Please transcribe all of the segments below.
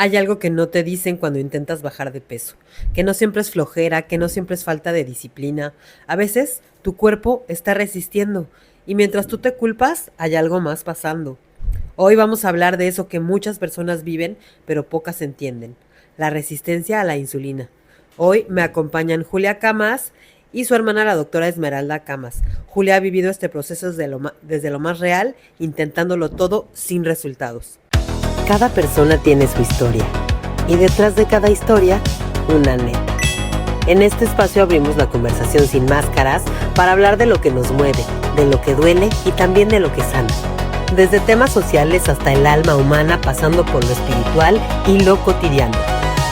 Hay algo que no te dicen cuando intentas bajar de peso, que no siempre es flojera, que no siempre es falta de disciplina. A veces tu cuerpo está resistiendo y mientras tú te culpas, hay algo más pasando. Hoy vamos a hablar de eso que muchas personas viven, pero pocas entienden, la resistencia a la insulina. Hoy me acompañan Julia Camas y su hermana la doctora Esmeralda Camas. Julia ha vivido este proceso desde lo más real, intentándolo todo sin resultados. Cada persona tiene su historia y detrás de cada historia, una neta. En este espacio abrimos la conversación sin máscaras para hablar de lo que nos mueve, de lo que duele y también de lo que sana. Desde temas sociales hasta el alma humana, pasando por lo espiritual y lo cotidiano.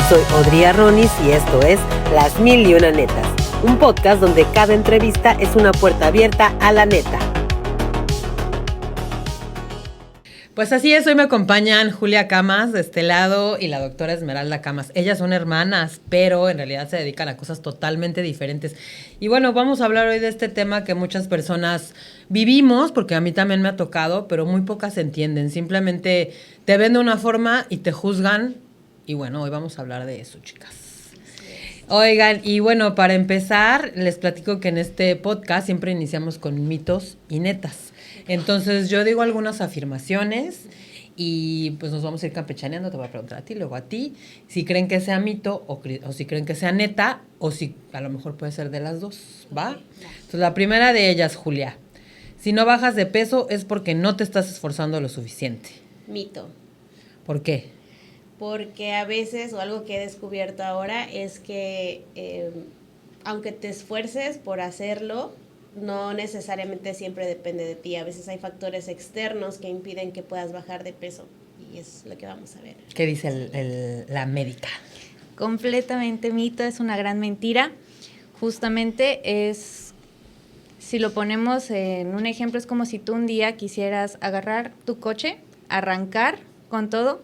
Soy Audrey Arronis y esto es Las Mil y Una Netas, un podcast donde cada entrevista es una puerta abierta a la neta. Pues así es, hoy me acompañan Julia Camas de este lado y la doctora Esmeralda Camas. Ellas son hermanas, pero en realidad se dedican a cosas totalmente diferentes. Y bueno, vamos a hablar hoy de este tema que muchas personas vivimos, porque a mí también me ha tocado, pero muy pocas entienden. Simplemente te ven de una forma y te juzgan. Y bueno, hoy vamos a hablar de eso, chicas. Oigan, y bueno, para empezar, les platico que en este podcast siempre iniciamos con mitos y netas. Entonces, yo digo algunas afirmaciones y pues nos vamos a ir campechaneando. Te voy a preguntar a ti, luego a ti, si creen que sea mito o si creen que sea neta o si a lo mejor puede ser de las dos, ¿va? Entonces, la primera de ellas, Julia. Si no bajas de peso es porque no te estás esforzando lo suficiente. Mito. ¿Por qué? Porque a veces, o algo que he descubierto ahora, es que aunque te esfuerces por hacerlo, no necesariamente siempre depende de ti. A veces hay factores externos que impiden que puedas bajar de peso. Y es lo que vamos a ver. ¿Qué dice la médica? Completamente mito, es una gran mentira. Justamente si lo ponemos en un ejemplo, es como si tú un día quisieras agarrar tu coche, arrancar con todo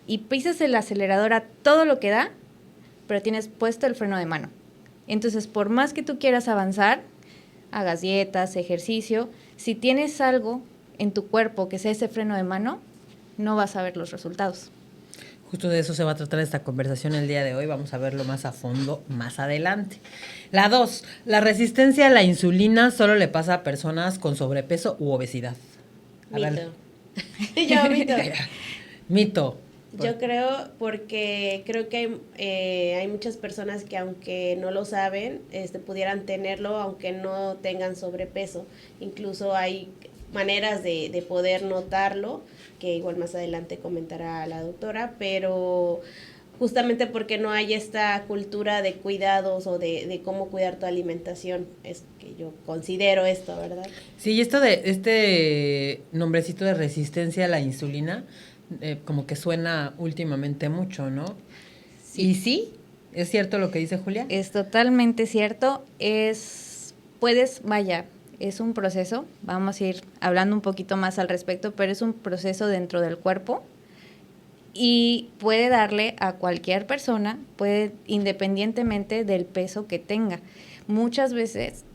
y pisas el acelerador a todo lo que da, pero tienes puesto el freno de mano. Entonces, por más que tú quieras avanzar, hagas dietas, ejercicio, si tienes algo en tu cuerpo que sea ese freno de mano, no vas a ver los resultados. Justo de eso se va a tratar esta conversación el día de hoy. Vamos a verlo más a fondo más adelante. La 2. La resistencia a la insulina solo le pasa a personas con sobrepeso u obesidad. Mito. Yo, mito. Mito. Yo creo, porque creo que hay muchas personas que aunque no lo saben, pudieran tenerlo aunque no tengan sobrepeso. Incluso hay maneras de poder notarlo, que igual más adelante comentará la doctora, pero justamente porque no hay esta cultura de cuidados o de cómo cuidar tu alimentación, es que yo considero esto, ¿verdad? Sí, y esto de este nombrecito de resistencia a la insulina, como que suena últimamente mucho, ¿no? Sí. ¿Y sí? ¿Es cierto lo que dice Julia? Es totalmente cierto. Es un proceso. Vamos a ir hablando un poquito más al respecto, pero es un proceso dentro del cuerpo y puede darle a cualquier persona, independientemente del peso que tenga. Muchas veces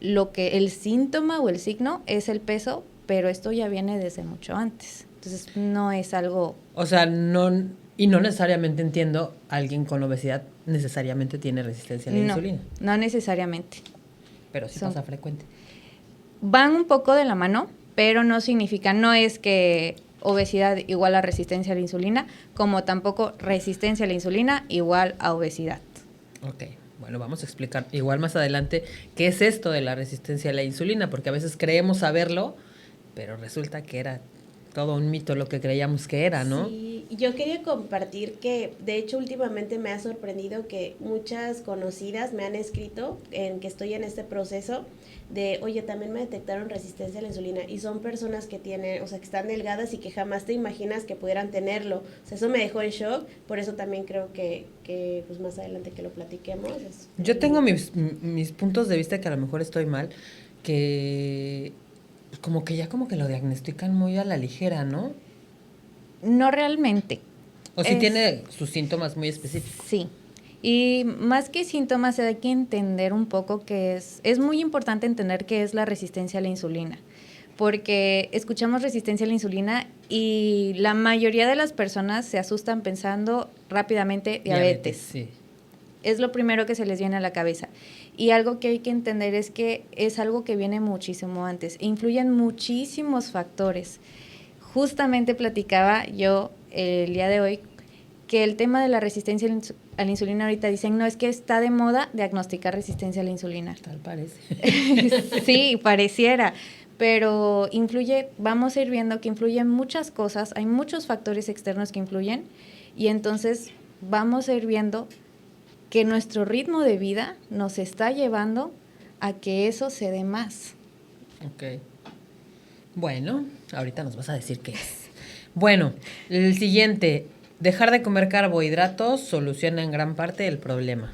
el síntoma o el signo es el peso, pero esto ya viene desde mucho antes. Entonces, no es algo... O sea, no necesariamente entiendo, alguien con obesidad necesariamente tiene resistencia a la insulina. No necesariamente. Pero sí pasa frecuente. Van un poco de la mano, pero no es que obesidad igual a resistencia a la insulina, como tampoco resistencia a la insulina igual a obesidad. Ok, bueno, vamos a explicar igual más adelante qué es esto de la resistencia a la insulina, porque a veces creemos saberlo, pero resulta que era todo un mito lo que creíamos que era, ¿no? Sí, yo quería compartir que, de hecho, últimamente me ha sorprendido que muchas conocidas me han escrito en que estoy en este proceso de, oye, también me detectaron resistencia a la insulina, y son personas que tienen, o sea, que están delgadas y que jamás te imaginas que pudieran tenerlo. O sea, eso me dejó en shock, por eso también creo que pues más adelante que lo platiquemos. Yo tengo mis puntos de vista que a lo mejor estoy mal, que como que lo diagnostican muy a la ligera, ¿no? No realmente. O si tiene sus síntomas muy específicos. Sí. Y más que síntomas, hay que entender un poco es muy importante entender qué es la resistencia a la insulina. porque escuchamos resistencia a la insulina y la mayoría de las personas se asustan pensando rápidamente diabetes. Sí. Es lo primero que se les viene a la cabeza. Y algo que hay que entender es que es algo que viene muchísimo antes. Influyen muchísimos factores. Justamente platicaba yo el día de hoy que el tema de la resistencia a la insulina ahorita dicen, no, es que está de moda diagnosticar resistencia a la insulina. Tal parece. Sí, pareciera, pero influye, vamos a ir viendo que influyen muchas cosas, hay muchos factores externos que influyen y entonces vamos a ir viendo que nuestro ritmo de vida nos está llevando a que eso se dé más. Ok. Bueno, ahorita nos vas a decir qué es. Bueno, el siguiente. Dejar de comer carbohidratos soluciona en gran parte el problema.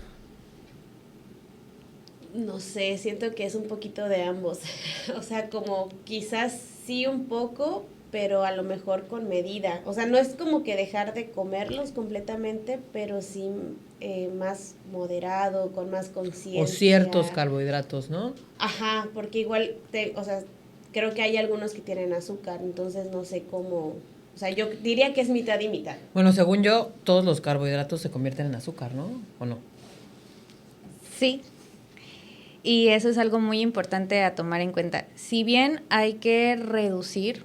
No sé, siento que es un poquito de ambos. O sea, como quizás sí un poco, pero a lo mejor con medida. O sea, no es como que dejar de comerlos completamente, pero sí más moderado, con más conciencia. O ciertos carbohidratos, ¿no? Ajá, porque igual, o sea, creo que hay algunos que tienen azúcar, entonces no sé cómo. O sea, yo diría que es mitad y mitad. Bueno, según yo, todos los carbohidratos se convierten en azúcar, ¿no? ¿O no? Sí, y eso es algo muy importante a tomar en cuenta. Si bien hay que reducir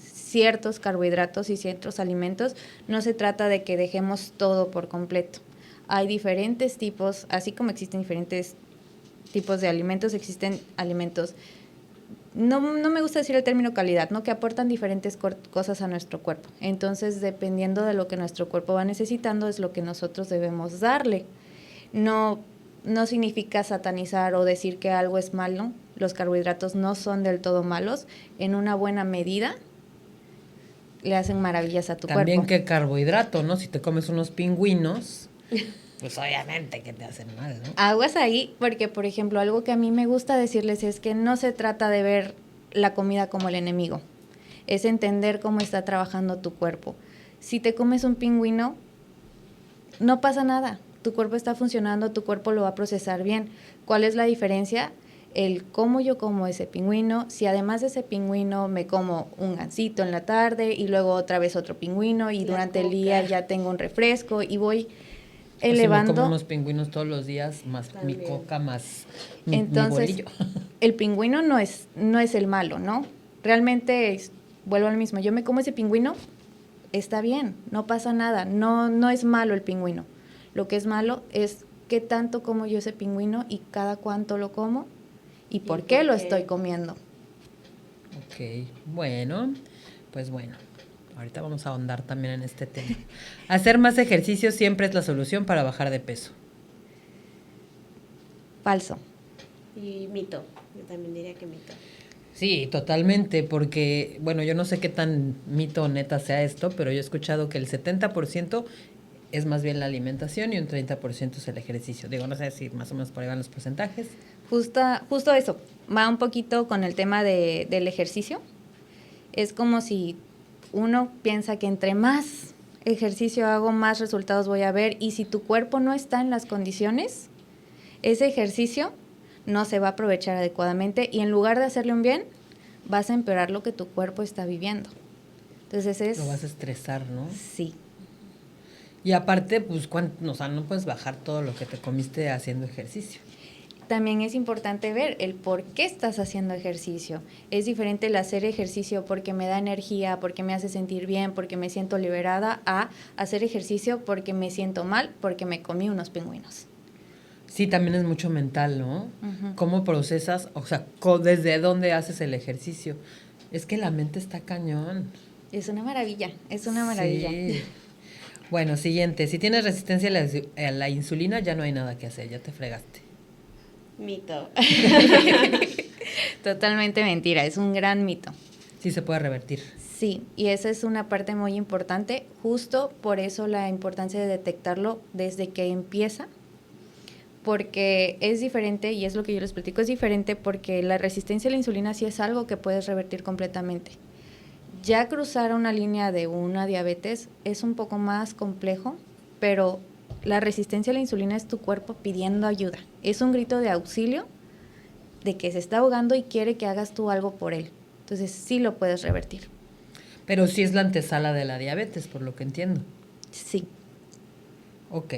ciertos carbohidratos y ciertos alimentos, no se trata de que dejemos todo por completo. Hay diferentes tipos, así como existen diferentes tipos de alimentos, existen alimentos, no me gusta decir el término calidad, ¿no? Que aportan diferentes cosas a nuestro cuerpo. Entonces, dependiendo de lo que nuestro cuerpo va necesitando, es lo que nosotros debemos darle. No significa satanizar o decir que algo es malo. Los carbohidratos no son del todo malos. En una buena medida, le hacen maravillas a tu cuerpo. También que carbohidrato, ¿no? Si te comes unos pingüinos, pues obviamente que te hacen mal, ¿no? Aguas ahí, porque por ejemplo, algo que a mí me gusta decirles es que no se trata de ver la comida como el enemigo, es entender cómo está trabajando tu cuerpo. Si te comes un pingüino, no pasa nada, tu cuerpo está funcionando, tu cuerpo lo va a procesar bien. ¿Cuál es la diferencia? El cómo yo como ese pingüino, si además de ese pingüino me como un gansito en la tarde y luego otra vez otro pingüino y durante el día ya tengo un refresco y voy elevando. Si me como unos pingüinos todos los días, más también mi coca, más mi bolillo. El pingüino no es el malo, ¿no? Realmente, vuelvo al mismo, yo me como ese pingüino, está bien, no pasa nada, no es malo el pingüino. Lo que es malo es qué tanto como yo ese pingüino y cada cuánto lo como y por qué lo estoy comiendo. Ok, bueno, pues bueno. Ahorita vamos a ahondar también en este tema. Hacer más ejercicio siempre es la solución para bajar de peso. Falso. Y mito. Yo también diría que mito. Sí, totalmente, porque, bueno, yo no sé qué tan mito o neta sea esto, pero yo he escuchado que el 70% es más bien la alimentación y un 30% es el ejercicio. Digo, no sé si más o menos por ahí van los porcentajes. Justo eso, va un poquito con el tema del ejercicio. Es como si uno piensa que entre más ejercicio hago, más resultados voy a ver, y si tu cuerpo no está en las condiciones, ese ejercicio no se va a aprovechar adecuadamente y en lugar de hacerle un bien, vas a empeorar lo que tu cuerpo está viviendo. Entonces lo vas a estresar, ¿no? Sí. Y aparte, pues, o sea, no puedes bajar todo lo que te comiste haciendo ejercicio. También es importante ver el por qué estás haciendo ejercicio. Es diferente el hacer ejercicio porque me da energía, porque me hace sentir bien, porque me siento liberada, a hacer ejercicio porque me siento mal, porque me comí unos pingüinos. Sí, también es mucho mental, ¿no? Uh-huh. ¿Cómo procesas? O sea, ¿desde dónde haces el ejercicio? Es que la mente está cañón. Es una maravilla, es una maravilla. Sí. Bueno, siguiente. Si tienes resistencia a la insulina, ya no hay nada que hacer, ya te fregaste. Mito. Totalmente mentira, es un gran mito. Sí se puede revertir. Sí, y esa es una parte muy importante, justo por eso la importancia de detectarlo desde que empieza, porque es diferente, y es lo que yo les platico, es diferente porque la resistencia a la insulina sí es algo que puedes revertir completamente. Ya cruzar una línea de una diabetes es un poco más complejo, pero la resistencia a la insulina es tu cuerpo pidiendo ayuda. Es un grito de auxilio de que se está ahogando y quiere que hagas tú algo por él. Entonces sí lo puedes revertir. Pero sí es la antesala de la diabetes, por lo que entiendo. Sí. Ok.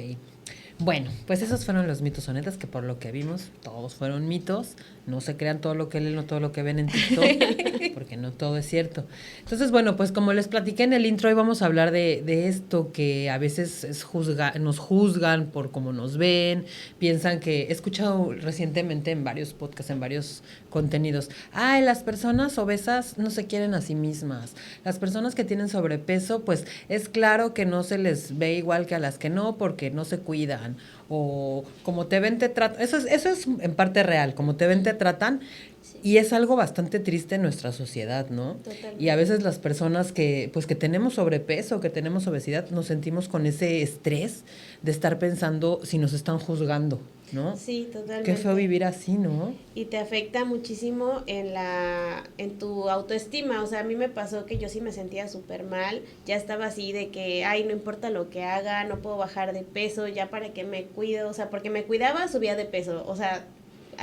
Bueno, pues esos fueron los mitos o netas, que por lo que vimos, todos fueron mitos. No se crean todo lo que leen o todo lo que ven en TikTok, porque no todo es cierto. Entonces, bueno, pues como les platiqué en el intro, hoy vamos a hablar de esto que a veces nos juzgan por cómo nos ven, piensan que, he escuchado recientemente en varios podcasts, en varios contenidos, ay, las personas obesas no se quieren a sí mismas. Las personas que tienen sobrepeso, pues es claro que no se les ve igual que a las que no, porque no se cuidan. O como te ven, te tratan. Eso es en parte real. Como te ven, te tratan. Y es algo bastante triste en nuestra sociedad, ¿no? Totalmente. Y a veces las personas que, pues que tenemos sobrepeso, que tenemos obesidad, nos sentimos con ese estrés de estar pensando si nos están juzgando, ¿no? Sí, totalmente. Qué feo vivir así, ¿no? Y te afecta muchísimo en tu autoestima. O sea, a mí me pasó que yo sí me sentía súper mal. Ya estaba así de que, ay, no importa lo que haga, no puedo bajar de peso, ya para qué me cuido. O sea, porque me cuidaba, subía de peso. O sea,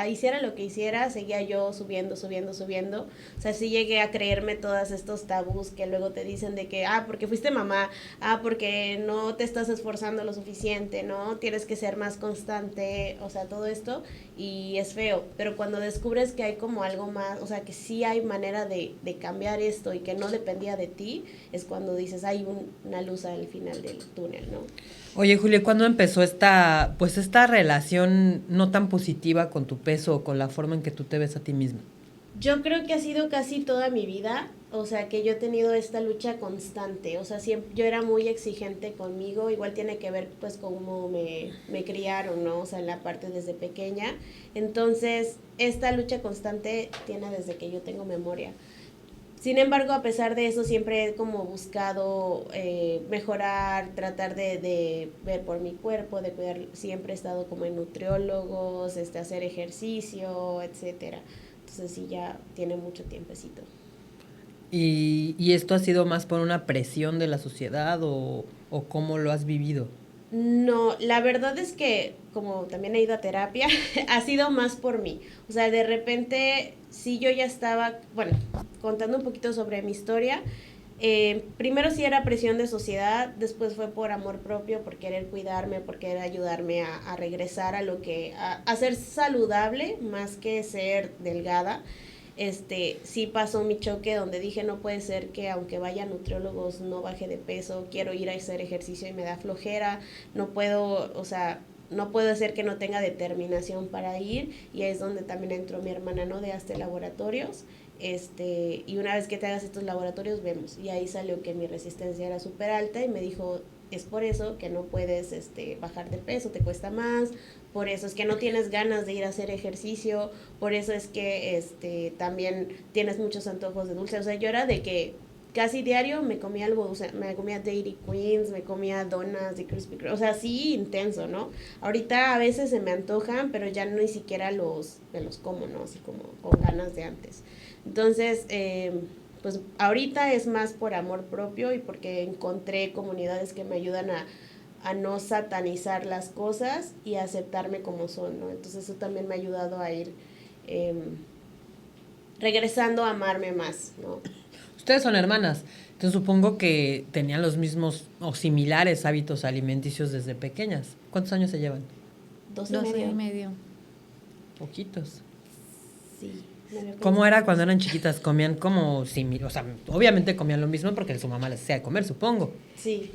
hiciera lo que hiciera, seguía yo subiendo. O sea, sí llegué a creerme todos estos tabús que luego te dicen de que, porque fuiste mamá, porque no te estás esforzando lo suficiente, ¿no? Tienes que ser más constante, o sea, todo esto, y es feo. Pero cuando descubres que hay como algo más, o sea, que sí hay manera de cambiar esto y que no dependía de ti, es cuando dices, hay una luz al final del túnel, ¿no? Oye, Julia, ¿cuándo empezó esta relación no tan positiva con tu peso o con la forma en que tú te ves a ti misma? Yo creo que ha sido casi toda mi vida, o sea, que yo he tenido esta lucha constante, o sea, siempre, yo era muy exigente conmigo, igual tiene que ver pues cómo me criaron, ¿no? O sea, en la parte desde pequeña, entonces esta lucha constante tiene desde que yo tengo memoria. Sin embargo, a pesar de eso, siempre he como buscado mejorar, tratar de ver por mi cuerpo, de cuidar, siempre he estado como en nutriólogos, hacer ejercicio, etcétera. Entonces sí, ya tiene mucho tiempecito. ¿Y esto ha sido más por una presión de la sociedad o cómo lo has vivido? No, la verdad es que como también he ido a terapia, ha sido más por mí. O sea, de repente, sí yo ya estaba, bueno, contando un poquito sobre mi historia, primero sí era presión de sociedad, después fue por amor propio, por querer cuidarme, por querer ayudarme a regresar a lo que, a ser saludable más que ser delgada. Sí pasó mi choque donde dije no puede ser que aunque vaya a nutriólogos no baje de peso, quiero ir a hacer ejercicio y me da flojera, no puedo, o sea, no puedo hacer que no tenga determinación para ir, y ahí es donde también entró mi hermana, ¿no? De hazte laboratorios, y una vez que te hagas estos laboratorios vemos, y ahí salió que mi resistencia era súper alta y me dijo, es por eso que no puedes bajar de peso, te cuesta más, por eso es que no tienes ganas de ir a hacer ejercicio, por eso es que también tienes muchos antojos de dulce. O sea, yo era de que casi diario me comía algo, o sea, me comía Dairy Queens, me comía donas de Krispy Kreme, o sea, sí intenso, ¿no? Ahorita a veces se me antojan, pero ya no ni siquiera me los como, ¿no? Así como con ganas de antes. Entonces, pues ahorita es más por amor propio y porque encontré comunidades que me ayudan a no satanizar las cosas y a aceptarme como son, ¿no? Entonces eso también me ha ayudado a ir regresando a amarme más, ¿no? Ustedes son hermanas, entonces supongo que tenían los mismos o similares hábitos alimenticios desde pequeñas. ¿Cuántos años se llevan? 12 y medio. Poquitos. Sí. ¿Cómo era cuando eran chiquitas? ¿Comían como similar? O sea, obviamente comían lo mismo porque su mamá les hacía de comer, supongo. Sí.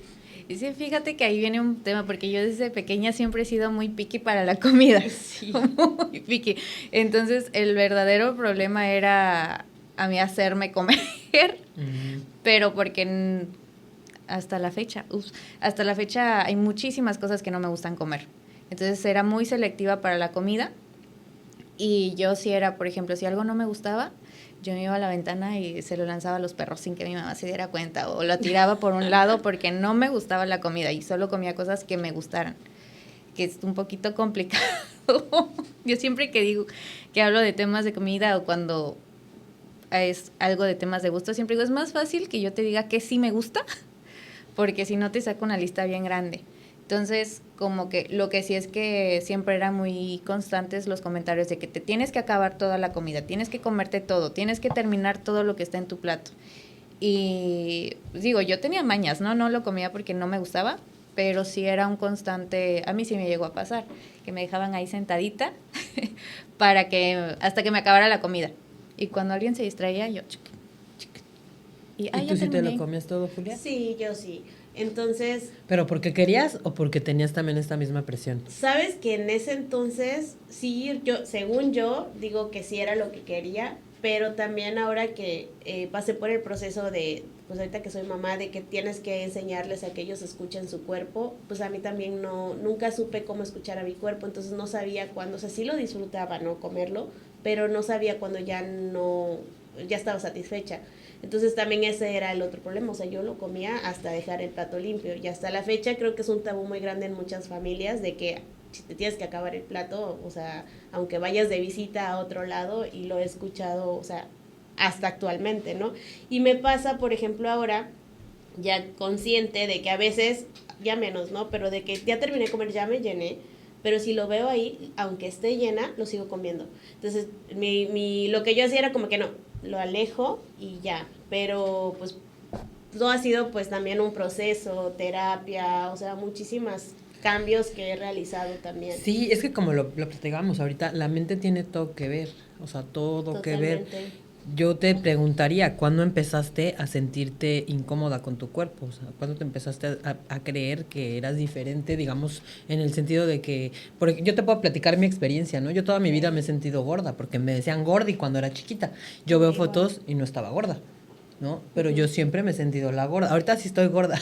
Y sí, fíjate que ahí viene un tema, porque yo desde pequeña siempre he sido muy picky para la comida. Sí. Muy picky. Entonces, el verdadero problema era a mí hacerme comer, pero porque hasta la fecha hay muchísimas cosas que no me gustan comer. Entonces, era muy selectiva para la comida. Y yo sí era, por ejemplo, si algo no me gustaba, yo me iba a la ventana y se lo lanzaba a los perros sin que mi mamá se diera cuenta, o lo tiraba por un lado porque no me gustaba la comida y solo comía cosas que me gustaran, que es un poquito complicado. Yo siempre que hablo de temas de comida o cuando es algo de temas de gusto, siempre digo, es más fácil que yo te diga que sí me gusta, porque si no te saco una lista bien grande. Entonces, como que lo que sí es que siempre eran muy constantes los comentarios de que te tienes que acabar toda la comida, tienes que comerte todo, tienes que terminar todo lo que está en tu plato. Y pues, digo, yo tenía mañas, ¿no? No lo comía porque no me gustaba, pero sí era un constante, a mí sí me llegó a pasar, que me dejaban ahí sentadita hasta que me acabara la comida. Y cuando alguien se distraía, yo, y ¿Y tú sí te lo comías todo, Julia? Sí, yo sí. Entonces, ¿Pero porque querías o porque tenías también esta misma presión? sabes que en ese entonces, sí, yo, según yo, digo que sí era lo que quería, pero también ahora que pasé por el proceso de, pues ahorita que soy mamá, de que tienes que enseñarles a que ellos escuchen su cuerpo, pues a mí también nunca supe cómo escuchar a mi cuerpo, entonces no sabía cuándo, o sea, sí lo disfrutaba, ¿no? Comerlo, pero no sabía cuándo ya estaba satisfecha. Entonces también ese era el otro problema, o sea, yo lo comía hasta dejar el plato limpio y hasta la fecha creo que es un tabú muy grande en muchas familias de que si te tienes que acabar el plato, o sea, aunque vayas de visita a otro lado y lo he escuchado, o sea, hasta actualmente, ¿no? Y me pasa, por ejemplo, ahora ya consciente de que a veces, ya menos, ¿no? Pero de que ya terminé de comer, ya me llené, pero si lo veo ahí, aunque esté llena, lo sigo comiendo. Entonces, lo que yo hacía era como que no, lo alejo y ya, pero pues todo ha sido pues también un proceso, terapia, o sea, muchísimos cambios que he realizado también. Sí, es que como lo platicábamos ahorita, la mente tiene todo que ver, o sea, todo que ver. Totalmente. Yo te preguntaría, ¿cuándo empezaste a sentirte incómoda con tu cuerpo? O sea, ¿cuándo te empezaste a creer que eras diferente, digamos, en el sentido de que, porque yo te puedo platicar mi experiencia, ¿no? Yo toda mi vida me he sentido gorda, porque me decían gordi cuando era chiquita. Yo veo Igual. fotos y no estaba gorda, ¿no? Pero yo siempre me he sentido la gorda. Ahorita sí estoy gorda,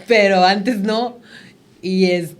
pero antes no. Y es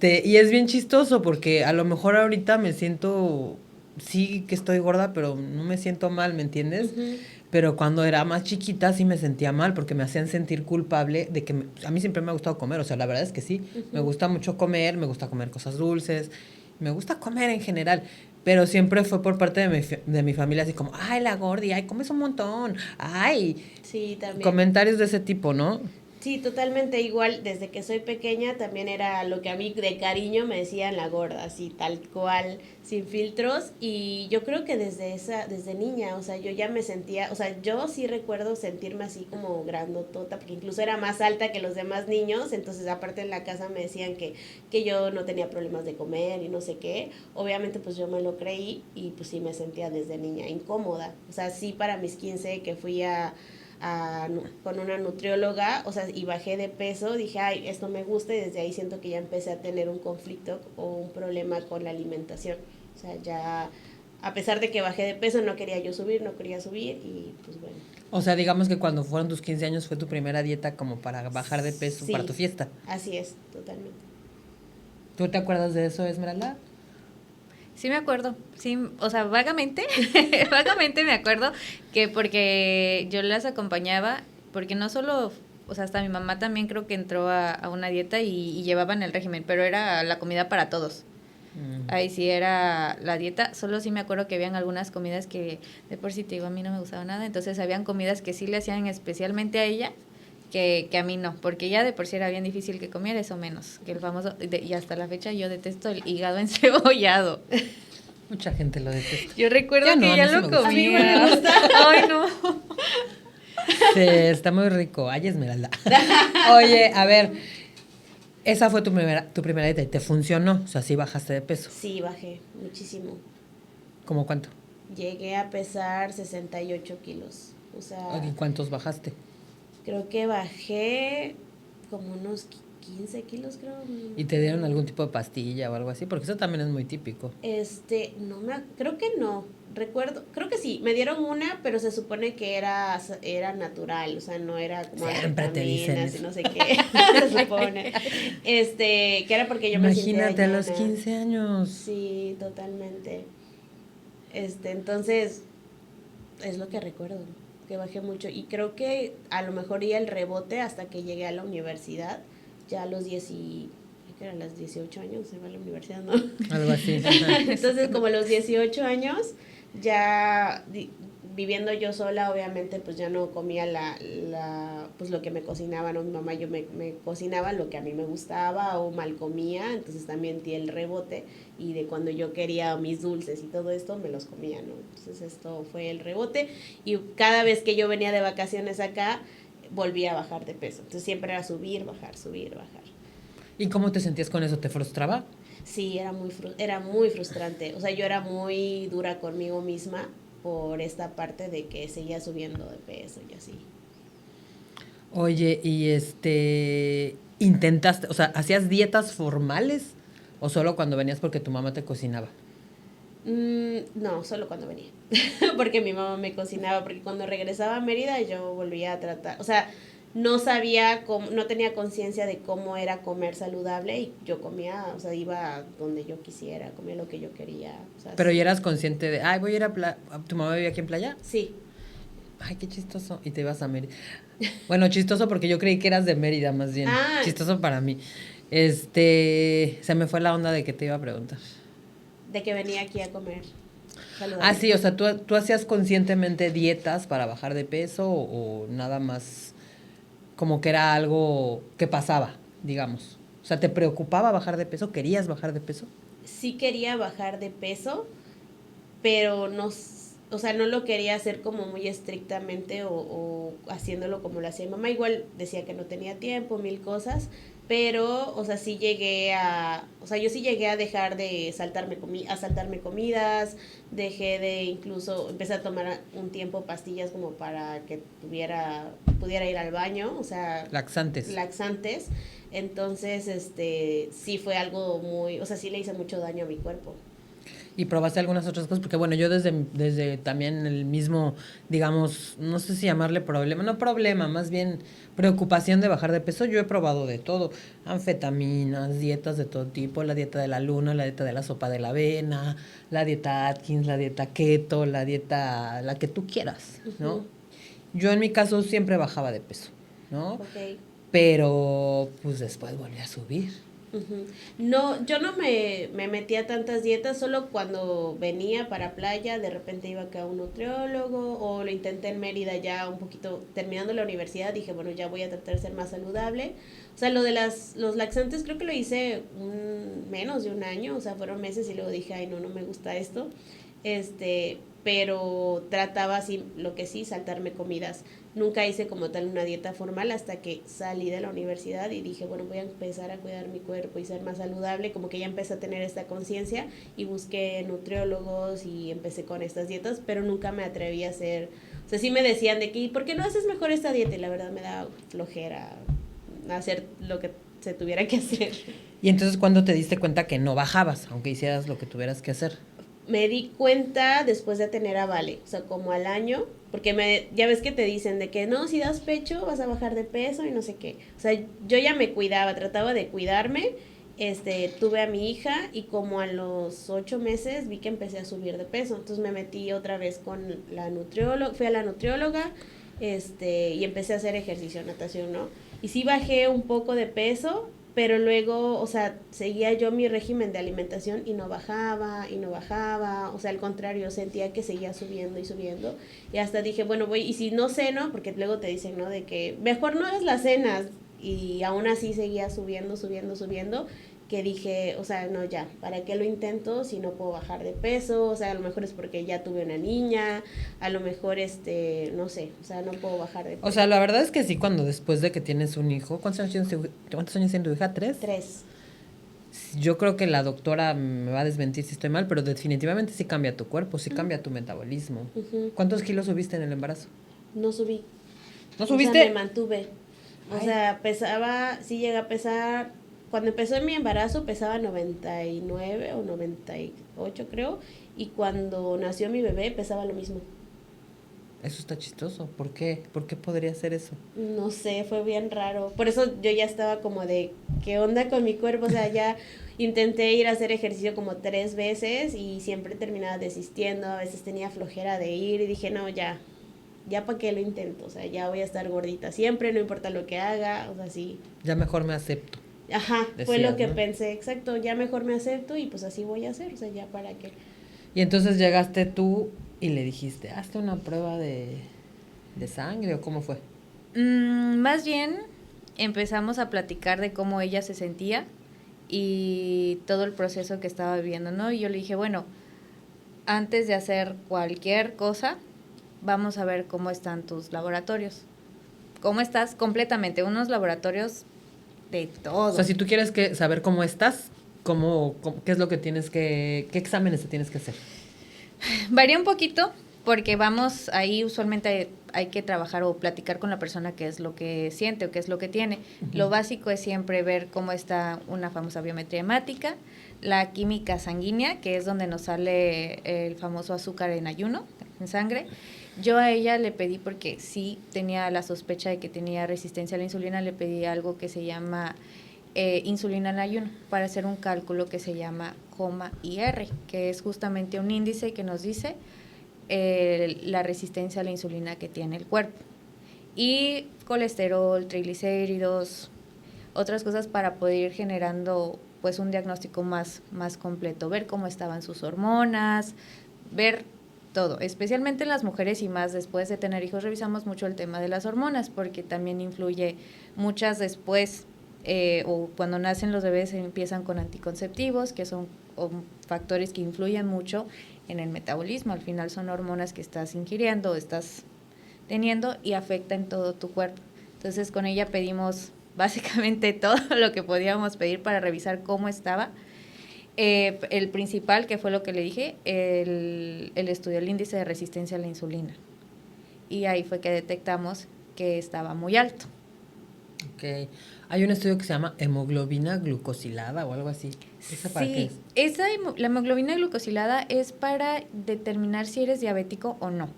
bien chistoso porque a lo mejor ahorita me siento, sí que estoy gorda, pero no me siento mal, ¿me entiendes? Ujú. Pero cuando era más chiquita sí me sentía mal porque me hacían sentir culpable de que a mí siempre me ha gustado comer, o sea, la verdad es que sí, me gusta mucho comer, me gusta comer cosas dulces, me gusta comer en general, pero siempre fue por parte de mi familia así como, ay, la gordi, ay, comes un montón, ay, Sí, también. comentarios de ese tipo, ¿no? Sí, totalmente igual. Desde que soy pequeña también era lo que a mí de cariño me decían la gorda, así tal cual, sin filtros. Y yo creo que desde niña, o sea, yo ya me sentía, o sea, yo sí recuerdo sentirme así como grandotota, porque incluso era más alta que los demás niños. Entonces, aparte en la casa me decían que yo no tenía problemas de comer y no sé qué. Obviamente, pues yo me lo creí y pues sí me sentía desde niña incómoda. O sea, sí para mis 15 que fui con una nutrióloga, o sea, y bajé de peso, dije, ay, esto me gusta y desde ahí siento que ya empecé a tener un conflicto o un problema con la alimentación. O sea, ya, a pesar de que bajé de peso, no quería subir y pues bueno. O sea, digamos que cuando fueron tus 15 años fue tu primera dieta como para bajar de peso Sí, para tu fiesta. así es, totalmente. ¿Tú te acuerdas de eso, Esmeralda? Sí me acuerdo, sí, o sea, vagamente, vagamente me acuerdo que porque yo las acompañaba, porque no solo, o sea, hasta mi mamá también creo que entró a una dieta y llevaban el régimen, pero era la comida para todos. Ahí sí era la dieta, solo sí me acuerdo que habían algunas comidas que de por sí te digo, a mí no me gustaba nada, entonces habían comidas que sí le hacían especialmente a ella, que a mí no, porque ya de por sí era bien difícil que comiera eso menos, que el famoso, y hasta la fecha yo detesto el hígado encebollado. Mucha gente lo detesta. Yo recuerdo Ya no, que a ya mí sí lo me gusta. A mí comía. me gusta. Ay, no. Sí, está muy rico. Ay, Esmeralda. Oye, a ver, esa fue tu primera dieta y te funcionó. O sea, sí bajaste de peso. Sí, bajé muchísimo. ¿Cómo cuánto? Llegué a pesar 68 kilos. O sea, ¿Y cuántos bajaste? creo que bajé como unos 15 kilos, creo. ¿Y te dieron algún tipo de pastilla o algo así? Porque eso también es muy típico. Creo que no. Recuerdo, creo que sí, me dieron una, pero se supone que era natural, o sea, no era como Siempre te dicen anfetaminas y eso. no sé qué, se supone. Que era porque yo me sentía Imagínate a los llena. 15 años. Sí, totalmente. Entonces, es lo que recuerdo, que bajé mucho. Y creo que a lo mejor iba el rebote hasta que llegué a la universidad, ya a los 10 y... que eran los 18 años, se va a la universidad, ¿no? Algo así. Ajá. Entonces, como a los 18 años, ya viviendo yo sola, obviamente, pues ya no comía pues lo que me cocinaba, ¿no? Mi mamá yo me cocinaba lo que a mí me gustaba o mal comía, entonces también di el rebote y de cuando yo quería mis dulces y todo esto, me los comía, ¿no? Entonces esto fue el rebote y cada vez que yo venía de vacaciones acá, volvía a bajar de peso. Entonces siempre era subir, bajar, subir, bajar. ¿Y cómo te sentías con eso? ¿Te frustraba? Sí, era muy frustrante. O sea, yo era muy dura conmigo misma por esta parte de que seguía subiendo de peso y así. Oye, y intentaste, o sea, ¿hacías dietas formales o solo cuando venías porque tu mamá te cocinaba? No, solo cuando venía. Porque mi mamá me cocinaba, porque cuando regresaba a Mérida yo volvía a tratar, o sea, no sabía cómo, no tenía conciencia de cómo era comer saludable y yo comía, o sea, iba donde yo quisiera, comía lo que yo quería. O sea, Pero sí. ya eras consciente de, ay, voy a ir ¿tu mamá vivía aquí en playa? Sí. Ay, qué chistoso. Y te ibas a Mérida. Bueno, chistoso porque yo creí que eras de Mérida, más bien. Ah. Chistoso para mí. Se me fue la onda de que te iba a preguntar. De que venía aquí a comer saludable. Ah, sí, o sea, ¿tú hacías conscientemente dietas para bajar de peso o nada más como que era algo que pasaba, digamos? O sea, ¿te preocupaba bajar de peso? ¿Querías bajar de peso? Sí quería bajar de peso, pero no, o sea, no lo quería hacer como muy estrictamente o haciéndolo como lo hacía mi mamá. Igual decía que no tenía tiempo, mil cosas, pero, o sea, yo sí llegué a dejar de saltarme comidas, dejé de incluso, empecé a tomar un tiempo pastillas como para que pudiera ir al baño, o sea, laxantes. Entonces, sí fue algo muy, o sea, sí le hice mucho daño a mi cuerpo. Y probaste algunas otras cosas, porque bueno, yo desde también el mismo, digamos, no sé si llamarle problema, no problema, más bien preocupación de bajar de peso, yo he probado de todo, anfetaminas, dietas de todo tipo, la dieta de la luna, la dieta de la sopa de la avena, la dieta Atkins, la dieta keto, la dieta, la que tú quieras, ¿no? Uh-huh. Yo en mi caso siempre bajaba de peso, ¿no? Okay. Pero pues después volví a subir. Uh-huh. No, yo no me metía a tantas dietas, solo cuando venía para playa, de repente iba acá a un nutriólogo o lo intenté en Mérida ya un poquito, terminando la universidad, dije, bueno, ya voy a tratar de ser más saludable. O sea, lo de los laxantes creo que lo hice menos de un año, o sea, fueron meses y luego dije, ay, no me gusta esto. Pero trataba así, lo que sí, saltarme comidas. Nunca hice como tal una dieta formal hasta que salí de la universidad y dije, bueno, voy a empezar a cuidar mi cuerpo y ser más saludable, como que ya empecé a tener esta conciencia y busqué nutriólogos y empecé con estas dietas, pero nunca me atreví a hacer, o sea, sí me decían de que, ¿por qué no haces mejor esta dieta? Y la verdad me da flojera hacer lo que se tuviera que hacer. Y entonces, ¿cuándo te diste cuenta que no bajabas, aunque hicieras lo que tuvieras que hacer? Me di cuenta después de tener a Vale, o sea, como al año, porque ya ves que te dicen de que no, si das pecho vas a bajar de peso y no sé qué. O sea, yo ya me cuidaba, trataba de cuidarme, tuve a mi hija y como a los 8 meses vi que empecé a subir de peso. Entonces me metí otra vez con la nutrióloga, fui a la nutrióloga, y empecé a hacer ejercicio, natación, ¿no? Y sí bajé un poco de peso, pero luego, o sea, seguía yo mi régimen de alimentación y no bajaba, o sea, al contrario, sentía que seguía subiendo y subiendo, y hasta dije, bueno, y si no ceno, porque luego te dicen, ¿no?, de que mejor no hagas las cenas, y aún así seguía subiendo, que dije, o sea, no, ya, ¿para qué lo intento si no puedo bajar de peso? O sea, a lo mejor es porque ya tuve una niña, a lo mejor, no sé, o sea, no puedo bajar de peso. O sea, la verdad es que sí, cuando después de que tienes un hijo, ¿cuántos años tiene tu hija? ¿3? 3. Yo creo que la doctora me va a desmentir si estoy mal, pero definitivamente sí cambia tu cuerpo, sí cambia tu metabolismo. Uh-huh. ¿Cuántos kilos subiste en el embarazo? No subí. ¿No subiste? O sea, me mantuve. O sea, sí llegué a pesar, cuando empezó mi embarazo pesaba 99 o 98 creo, y cuando nació mi bebé pesaba lo mismo. Eso está chistoso. ¿Por qué? ¿Por qué podría ser eso? No sé, fue bien raro. Por eso yo ya estaba como de, ¿qué onda con mi cuerpo? O sea, ya intenté ir a hacer ejercicio como 3 veces y siempre terminaba desistiendo. A veces tenía flojera de ir y dije, no, ya para qué lo intento. O sea, ya voy a estar gordita siempre, no importa lo que haga. O sea, sí. Ya mejor me acepto. Ajá, Decías, fue lo que ¿no? pensé, exacto. Ya mejor me acepto y pues así voy a hacer. O sea, ya para qué. Y entonces llegaste tú Y le dijiste, hazte una prueba de sangre, ¿o cómo fue? Más bien empezamos a platicar de cómo ella se sentía y todo el proceso que estaba viviendo, ¿no? Y yo le dije, bueno, antes de hacer cualquier cosa, vamos a ver cómo están tus laboratorios. ¿Cómo estás? Completamente, unos laboratorios de todo. O sea, si tú quieres saber cómo estás, ¿qué es lo que qué exámenes te tienes que hacer? Varía un poquito porque vamos ahí, usualmente hay que trabajar o platicar con la persona qué es lo que siente o qué es lo que tiene. Lo básico es siempre ver cómo está una famosa biometría hemática, la química sanguínea, que es donde nos sale el famoso azúcar en ayuno, en sangre. Yo a ella le pedí, porque sí tenía la sospecha de que tenía resistencia a la insulina, le pedí algo que se llama insulina en ayuno, para hacer un cálculo que se llama COMA-IR, que es justamente un índice que nos dice la resistencia a la insulina que tiene el cuerpo. Y colesterol, triglicéridos, otras cosas para poder ir generando pues un diagnóstico más completo, ver cómo estaban sus hormonas, ver todo, especialmente en las mujeres y más después de tener hijos revisamos mucho el tema de las hormonas porque también influye muchas después o cuando nacen los bebés empiezan con anticonceptivos que son factores que influyen mucho en el metabolismo, al final son hormonas que estás ingiriendo, estás teniendo y afectan todo tu cuerpo. Entonces con ella pedimos básicamente todo lo que podíamos pedir para revisar cómo estaba. El principal, que fue lo que le dije, el estudio, el índice de resistencia a la insulina. Y ahí fue que detectamos que estaba muy alto. Ok. Hay un estudio que se llama hemoglobina glucosilada o algo así. ¿Esa para qué es? La hemoglobina glucosilada es para determinar si eres diabético o no.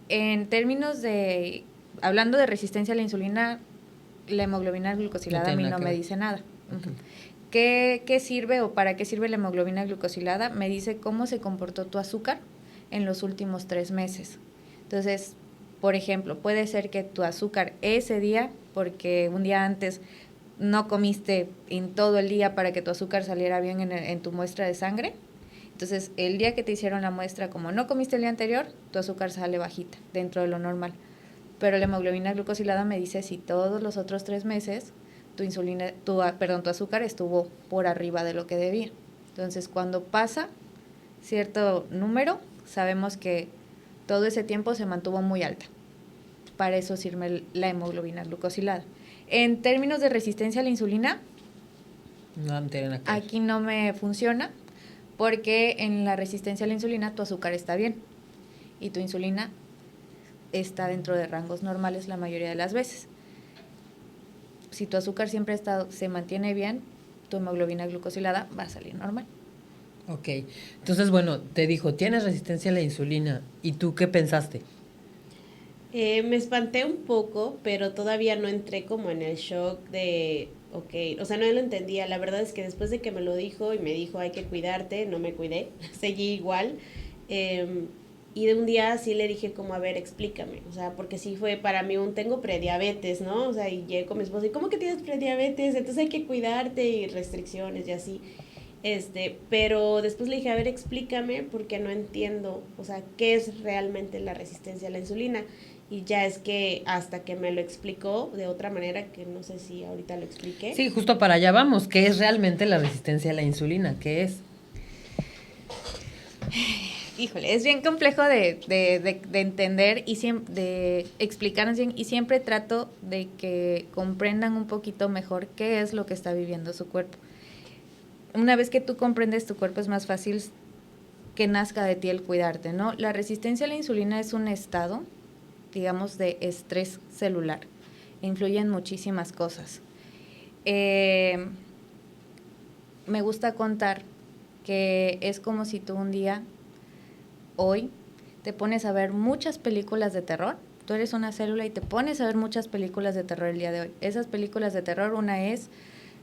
En términos de, hablando de resistencia a la insulina, la hemoglobina glucosilada a mí no me dice nada. Okay. ¿Qué sirve o para qué sirve la hemoglobina glucosilada? Me dice cómo se comportó tu azúcar en los últimos 3 meses. Entonces, por ejemplo, puede ser que tu azúcar ese día, porque un día antes no comiste en todo el día para que tu azúcar saliera bien en tu muestra de sangre. Entonces, el día que te hicieron la muestra, como no comiste el día anterior, tu azúcar sale bajita, dentro de lo normal. Pero la hemoglobina glucosilada me dice si todos los otros 3 meses tu azúcar estuvo por arriba de lo que debía. Entonces, cuando pasa cierto número, sabemos que todo ese tiempo se mantuvo muy alta. Para eso sirve la hemoglobina glucosilada. En términos de resistencia a la insulina, aquí no me funciona porque en la resistencia a la insulina tu azúcar está bien y tu insulina está dentro de rangos normales la mayoría de las veces. Si tu azúcar siempre se mantiene bien, tu hemoglobina glucosilada va a salir normal. Ok, entonces bueno, te dijo, tienes resistencia a la insulina, ¿y tú qué pensaste? Me espanté un poco, pero todavía no entré como en el shock de, ok, o sea, no lo entendía. La verdad es que después de que me lo dijo y me dijo hay que cuidarte, no me cuidé, seguí igual. Y de un día sí le dije como, a ver, explícame, o sea, porque sí fue para mí tengo prediabetes, ¿no? O sea, y llegué con mi esposo y, ¿cómo que tienes prediabetes? Entonces hay que cuidarte y restricciones y así. Pero después le dije, a ver, explícame porque no entiendo, o sea, qué es realmente la resistencia a la insulina. Y ya es que hasta que me lo explicó de otra manera, que no sé si ahorita lo expliqué. Sí, justo para allá vamos. ¿Qué es realmente la resistencia a la insulina? ¿Qué es? Híjole, es bien complejo de entender y de explicarnos bien, y siempre trato de que comprendan un poquito mejor qué es lo que está viviendo su cuerpo. Una vez que tú comprendes tu cuerpo es más fácil que nazca de ti el cuidarte, ¿no? La resistencia a la insulina es un estado, digamos, de estrés celular. Influye en muchísimas cosas. Me gusta contar que es como si tú un día, hoy, te pones a ver muchas películas de terror. Tú eres una célula y te pones a ver muchas películas de terror el día de hoy. Esas películas de terror, una es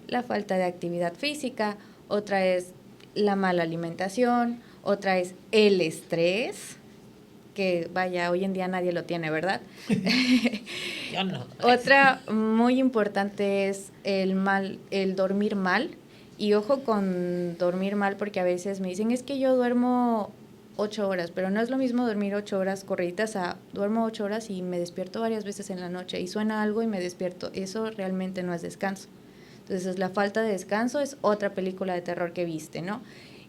la falta de actividad física, otra es la mala alimentación, otra es el estrés, que vaya, hoy en día nadie lo tiene, ¿verdad? Yo no. Otra muy importante es el dormir mal. Y ojo con dormir mal, porque a veces me dicen, es que yo duermo 8 horas, pero no es lo mismo dormir 8 horas corriditas a duermo 8 horas y me despierto varias veces en la noche y suena algo y me despierto. Eso realmente no es descanso. Entonces, la falta de descanso es otra película de terror que viste, ¿no?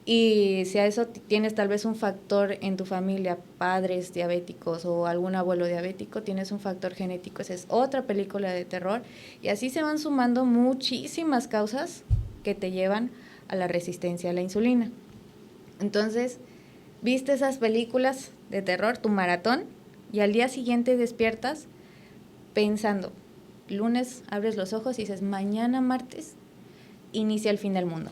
Y si a eso tienes tal vez un factor en tu familia, padres diabéticos o algún abuelo diabético, tienes un factor genético, esa es otra película de terror. Y así se van sumando muchísimas causas que te llevan a la resistencia a la insulina. Entonces, viste esas películas de terror, tu maratón, y al día siguiente despiertas pensando, lunes abres los ojos y dices, mañana martes inicia el fin del mundo.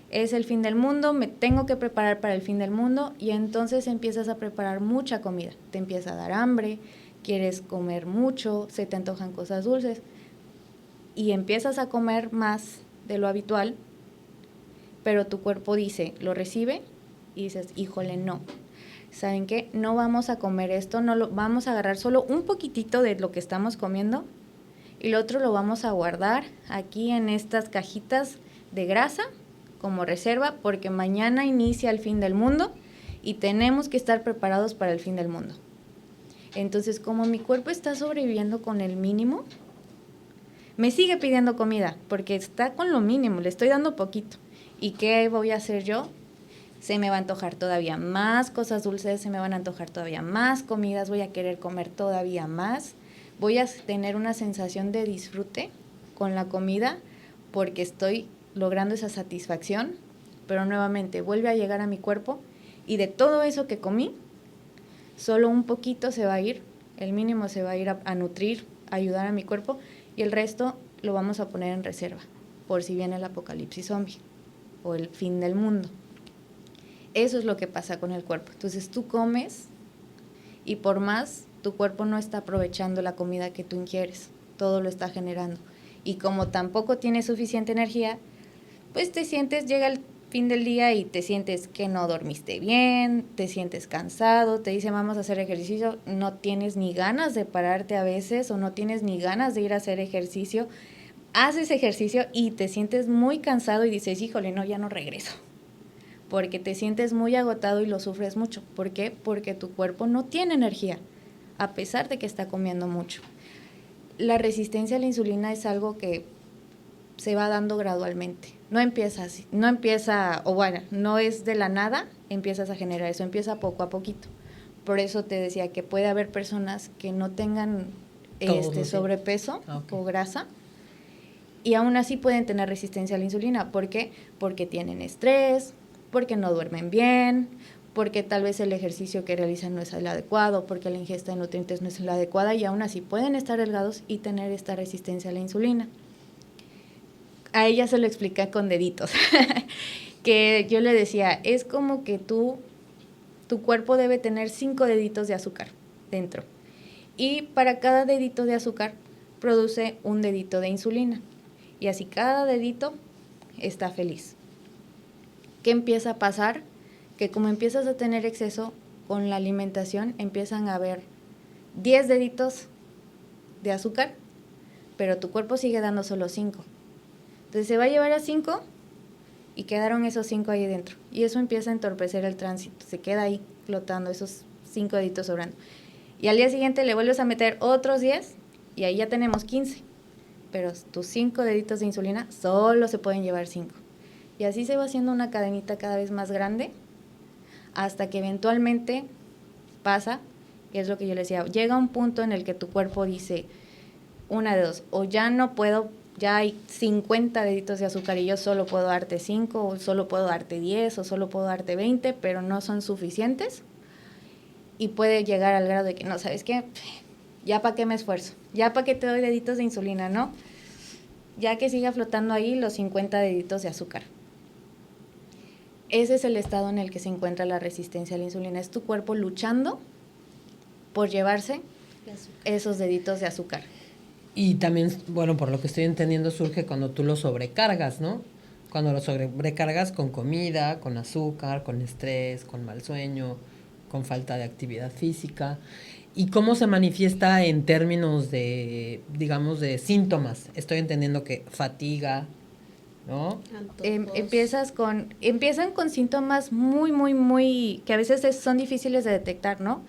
Es el fin del mundo, me tengo que preparar para el fin del mundo, y entonces empiezas a preparar mucha comida. Te empieza a dar hambre, quieres comer mucho, se te antojan cosas dulces y empiezas a comer más de lo habitual, pero tu cuerpo dice, lo recibe y dices, híjole, no. ¿Saben qué? No vamos a comer esto, no lo vamos a agarrar solo un poquitito de lo que estamos comiendo y lo otro lo vamos a guardar aquí en estas cajitas de grasa como reserva, porque mañana inicia el fin del mundo y tenemos que estar preparados para el fin del mundo. Entonces, como mi cuerpo está sobreviviendo con el mínimo, me sigue pidiendo comida, porque está con lo mínimo, le estoy dando poquito. ¿Y qué voy a hacer yo? Se me va a antojar todavía más cosas dulces, se me van a antojar todavía más comidas, voy a querer comer todavía más, voy a tener una sensación de disfrute con la comida, porque estoy logrando esa satisfacción, pero nuevamente vuelve a llegar a mi cuerpo y de todo eso que comí, solo un poquito se va a ir, el mínimo se va a ir a nutrir, a ayudar a mi cuerpo y el resto lo vamos a poner en reserva, por si viene el apocalipsis zombie o el fin del mundo. Eso es lo que pasa con el cuerpo. Entonces tú comes y por más tu cuerpo no está aprovechando la comida que tú ingieres, todo lo está generando. Y como tampoco tienes suficiente energía, pues te sientes, llega el fin del día y te sientes que no dormiste bien, te sientes cansado, te dicen vamos a hacer ejercicio, no tienes ni ganas de pararte a veces o no tienes ni ganas de ir a hacer ejercicio, haces ejercicio y te sientes muy cansado y dices, híjole, no, ya no regreso, porque te sientes muy agotado y lo sufres mucho. ¿Por qué? Porque tu cuerpo no tiene energía, a pesar de que está comiendo mucho. La resistencia a la insulina es algo que se va dando gradualmente. No empieza así, no es de la nada, empiezas a generar eso, empieza poco a poquito. Por eso te decía que puede haber personas que no tengan sobrepeso o grasa y aún así pueden tener resistencia a la insulina. ¿Por qué? Porque tienen estrés, porque no duermen bien, porque tal vez el ejercicio que realizan no es el adecuado, porque la ingesta de nutrientes no es la adecuada y aún así pueden estar delgados y tener esta resistencia a la insulina. A ella se lo explica con deditos, que yo le decía, es como que tu cuerpo debe tener 5 deditos de azúcar dentro y para cada dedito de azúcar produce un dedito de insulina y así cada dedito está feliz. ¿Qué empieza a pasar? Que como empiezas a tener exceso con la alimentación, empiezan a haber 10 deditos de azúcar, pero tu cuerpo sigue dando solo 5. Entonces se va a llevar a 5 y quedaron esos 5 ahí dentro. Y eso empieza a entorpecer el tránsito. Se queda ahí flotando esos 5 deditos sobrando. Y al día siguiente le vuelves a meter otros 10 y ahí ya tenemos 15. Pero tus 5 deditos de insulina solo se pueden llevar 5. Y así se va haciendo una cadenita cada vez más grande hasta que eventualmente pasa, que es lo que yo le decía, llega un punto en el que tu cuerpo dice, una de dos, o ya no puedo, ya hay 50 deditos de azúcar y yo solo puedo darte 5, o solo puedo darte 10, o solo puedo darte 20, pero no son suficientes. Y puede llegar al grado de que, no, ¿sabes qué? Ya para qué me esfuerzo, ya para qué te doy deditos de insulina, ¿no? Ya que siga flotando ahí los 50 deditos de azúcar. Ese es el estado en el que se encuentra la resistencia a la insulina. Es tu cuerpo luchando por llevarse esos deditos de azúcar. Y también, bueno, por lo que estoy entendiendo, surge cuando tú lo sobrecargas, ¿no? Cuando lo sobrecargas con comida, con azúcar, con estrés, con mal sueño, con falta de actividad física. ¿Y cómo se manifiesta en términos de, digamos, de síntomas? Estoy entendiendo que fatiga, ¿no? Antojos. Empiezan con síntomas muy, que a veces son difíciles de detectar, ¿no?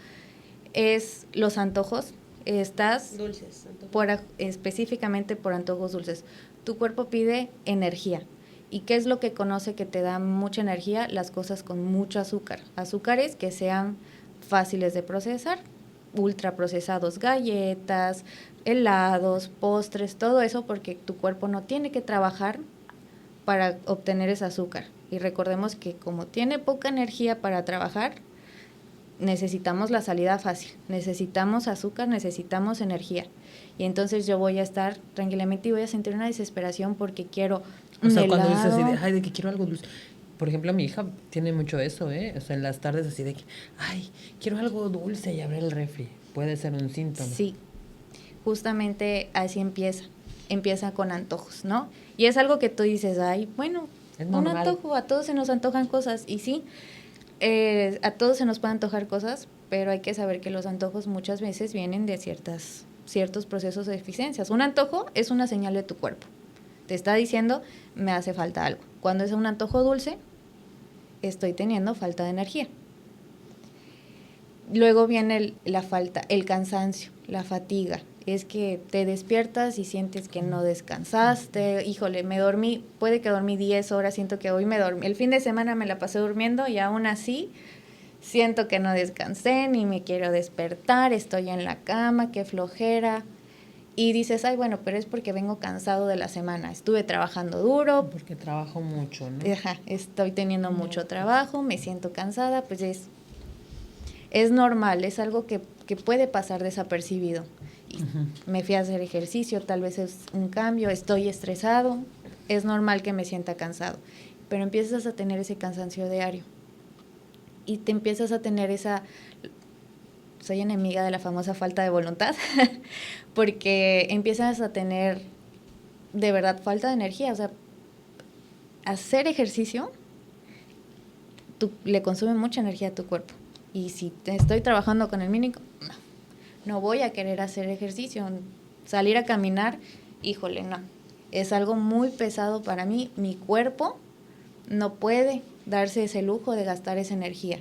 Es los antojos, estás Dulces, antojos. específicamente por antojos dulces. Tu cuerpo pide energía. ¿Y qué es lo que conoce que te da mucha energía? Las cosas con mucho azúcar. Azúcares que sean fáciles de procesar, ultraprocesados, galletas, helados, postres, todo eso porque tu cuerpo no tiene que trabajar para obtener ese azúcar. Y recordemos que como tiene poca energía para trabajar, necesitamos la salida fácil, necesitamos azúcar, necesitamos energía. Y entonces yo voy a estar tranquilamente y voy a sentir una desesperación porque quiero O un sea, cuando dices así de, helado. ay, de que quiero algo dulce. Por ejemplo, mi hija tiene mucho eso, ¿eh? O sea, en las tardes así de que, ay, quiero algo dulce y abre el refri. Puede ser un síntoma. Sí, justamente así empieza con antojos, ¿no? Y es algo que tú dices, ay, bueno, Es un normal. antojo, a todos se nos antojan cosas, y sí, a todos se nos pueden antojar cosas, pero hay que saber que los antojos muchas veces vienen de ciertos procesos de deficiencias. Un antojo es una señal de tu cuerpo, te está diciendo, me hace falta algo. Cuando es un antojo dulce, estoy teniendo falta de energía. Luego viene la falta, el cansancio, la fatiga. Es que te despiertas y sientes que no descansaste. Híjole, me dormí, puede que dormí 10 horas, siento que hoy me dormí. El fin de semana me la pasé durmiendo y aún así siento que no descansé, ni me quiero despertar, estoy en la cama, qué flojera. Y dices, ay, bueno, pero es porque vengo cansado de la semana. Estuve trabajando duro, Porque trabajo mucho, ¿no? ajá, estoy teniendo mucho trabajo, me siento cansada, pues es normal, es algo que puede pasar desapercibido. Me fui a hacer ejercicio, tal vez es un cambio, estoy estresado, es normal que me sienta cansado, pero empiezas a tener ese cansancio diario y te empiezas a tener soy enemiga de la famosa falta de voluntad, porque empiezas a tener de verdad falta de energía, o sea, hacer ejercicio le consume mucha energía a tu cuerpo. Y si estoy trabajando con el mínimo, no voy a querer hacer ejercicio. Salir a caminar, híjole, no. Es algo muy pesado para mí. Mi cuerpo no puede darse ese lujo de gastar esa energía.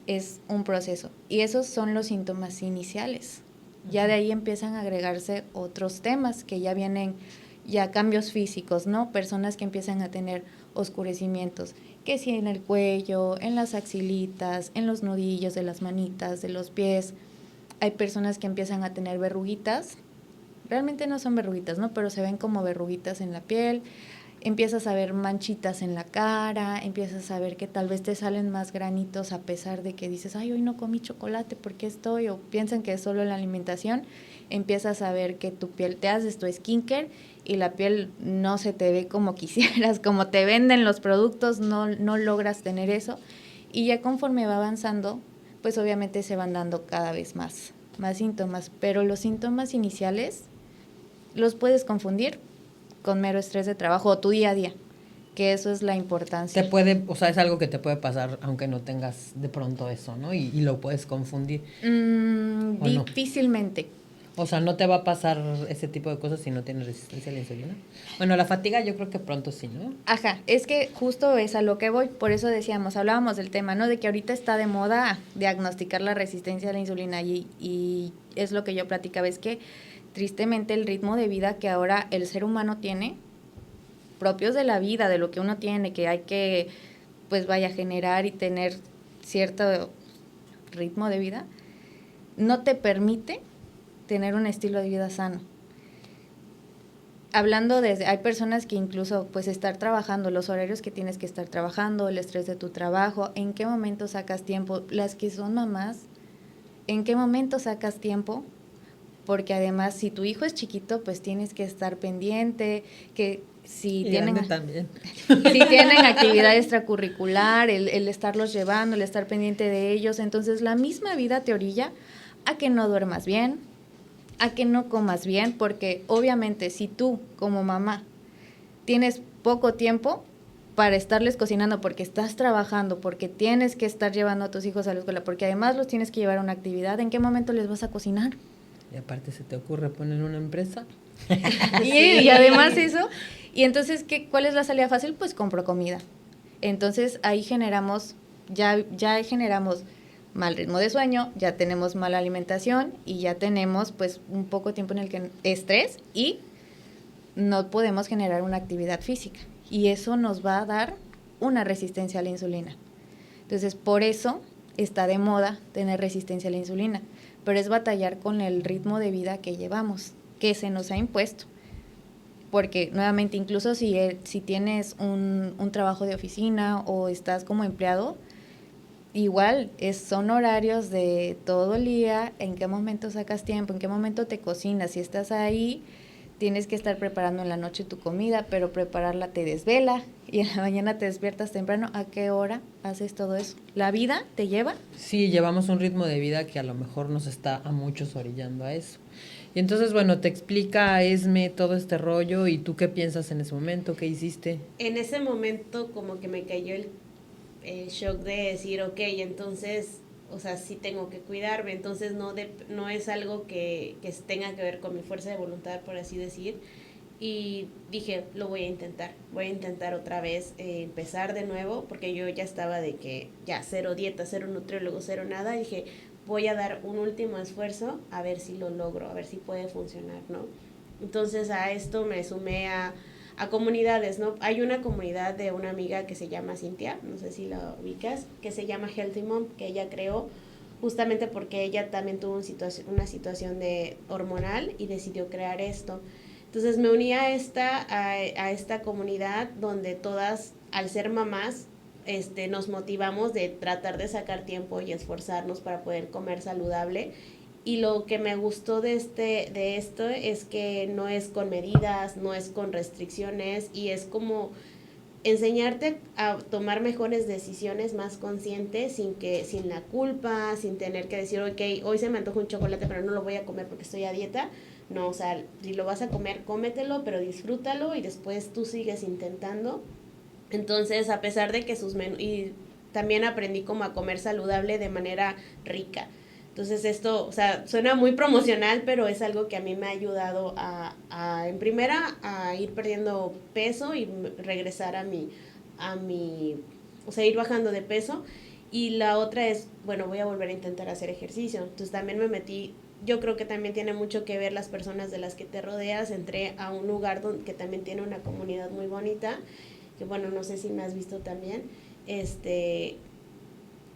Es un proceso. Y esos son los síntomas iniciales. Ya de ahí empiezan a agregarse otros temas que ya vienen, ya cambios físicos, ¿no? Personas que empiezan a tener oscurecimientos, que si en el cuello, en las axilitas, en los nudillos de las manitas, de los pies. Hay personas que empiezan a tener verruguitas, realmente no son verruguitas, ¿no? Pero se ven como verruguitas en la piel, empiezas a ver manchitas en la cara, empiezas a ver que tal vez te salen más granitos a pesar de que dices, ay, hoy no comí chocolate, ¿por qué estoy? O piensan que es solo la alimentación, empiezas a ver que tu piel, te haces tu skincare y la piel no se te ve como quisieras, como te venden los productos, no logras tener eso. Y ya conforme va avanzando, pues obviamente se van dando cada vez más síntomas, pero los síntomas iniciales los puedes confundir con mero estrés de trabajo o tu día a día, que eso es la importancia. O sea, es algo que te puede pasar aunque no tengas de pronto eso, ¿no? Y lo puedes confundir. Difícilmente. No. O sea, no te va a pasar ese tipo de cosas si no tienes resistencia a la insulina. Bueno, la fatiga yo creo que pronto sí, ¿no? Ajá, es que justo es a lo que voy, por eso hablábamos del tema, ¿no? De que ahorita está de moda diagnosticar la resistencia a la insulina y es lo que yo platicaba, es que tristemente el ritmo de vida que ahora el ser humano tiene, propios de la vida, de lo que uno tiene, que hay que, pues vaya, generar y tener cierto ritmo de vida, no te permite tener un estilo de vida sano. Hablando hay personas que incluso pues estar trabajando, los horarios que tienes que estar trabajando, el estrés de tu trabajo, en qué momento sacas tiempo, las que son mamás, en qué momento sacas tiempo, porque además si tu hijo es chiquito pues tienes que estar pendiente, que si tienen actividad extracurricular, el estarlos llevando, el estar pendiente de ellos, entonces la misma vida te orilla a que no duermas bien, a que no comas bien, porque obviamente si tú como mamá tienes poco tiempo para estarles cocinando porque estás trabajando, porque tienes que estar llevando a tus hijos a la escuela, porque además los tienes que llevar a una actividad, ¿en qué momento les vas a cocinar? Y aparte se te ocurre poner una empresa. Y además eso, y entonces, ¿cuál es la salida fácil? Pues compro comida. Entonces ahí ya generamos mal ritmo de sueño, ya tenemos mala alimentación y ya tenemos pues un poco tiempo en el que estrés y no podemos generar una actividad física. Y eso nos va a dar una resistencia a la insulina. Entonces, por eso está de moda tener resistencia a la insulina, pero es batallar con el ritmo de vida que llevamos, que se nos ha impuesto. Porque, nuevamente, incluso si tienes un trabajo de oficina o estás como empleado, igual son horarios de todo el día, en qué momento sacas tiempo, en qué momento te cocinas, si estás ahí, tienes que estar preparando en la noche tu comida, pero prepararla te desvela y en la mañana te despiertas temprano. ¿A qué hora haces todo eso? ¿La vida te lleva? Sí, llevamos un ritmo de vida que a lo mejor nos está a muchos orillando a eso. Y entonces, bueno, te explica Esme todo este rollo y tú qué piensas en ese momento, qué hiciste. En ese momento como que me cayó el shock de decir, ok, entonces, o sea, sí tengo que cuidarme, entonces no es algo que tenga que ver con mi fuerza de voluntad, por así decir. Y dije, lo voy a intentar otra vez, empezar de nuevo, porque yo ya estaba de que ya cero dieta, cero nutriólogo, cero nada. Y dije, voy a dar un último esfuerzo a ver si lo logro, a ver si puede funcionar, ¿no? Entonces a esto me sumé a comunidades, ¿no? Hay una comunidad de una amiga que se llama Cintia, no sé si la ubicas, que se llama Healthy Mom, que ella creó justamente porque ella también tuvo una situación de hormonal y decidió crear esto. Entonces me uní a esta comunidad donde todas, al ser mamás, nos motivamos de tratar de sacar tiempo y esforzarnos para poder comer saludable. Y lo que me gustó de esto es que no es con medidas, no es con restricciones y es como enseñarte a tomar mejores decisiones más conscientes sin la culpa, sin tener que decir, ok, hoy se me antoja un chocolate pero no lo voy a comer porque estoy a dieta. No, o sea, si lo vas a comer, cómetelo, pero disfrútalo y después tú sigues intentando. Entonces, a pesar de que y también aprendí como a comer saludable de manera rica. Entonces esto, o sea, suena muy promocional, pero es algo que a mí me ha ayudado en primera, a ir perdiendo peso y regresar o sea, ir bajando de peso. Y la otra es, bueno, voy a volver a intentar hacer ejercicio. Entonces también me metí, yo creo que también tiene mucho que ver las personas de las que te rodeas. Entré a un lugar que también tiene una comunidad muy bonita, que bueno, no sé si me has visto también,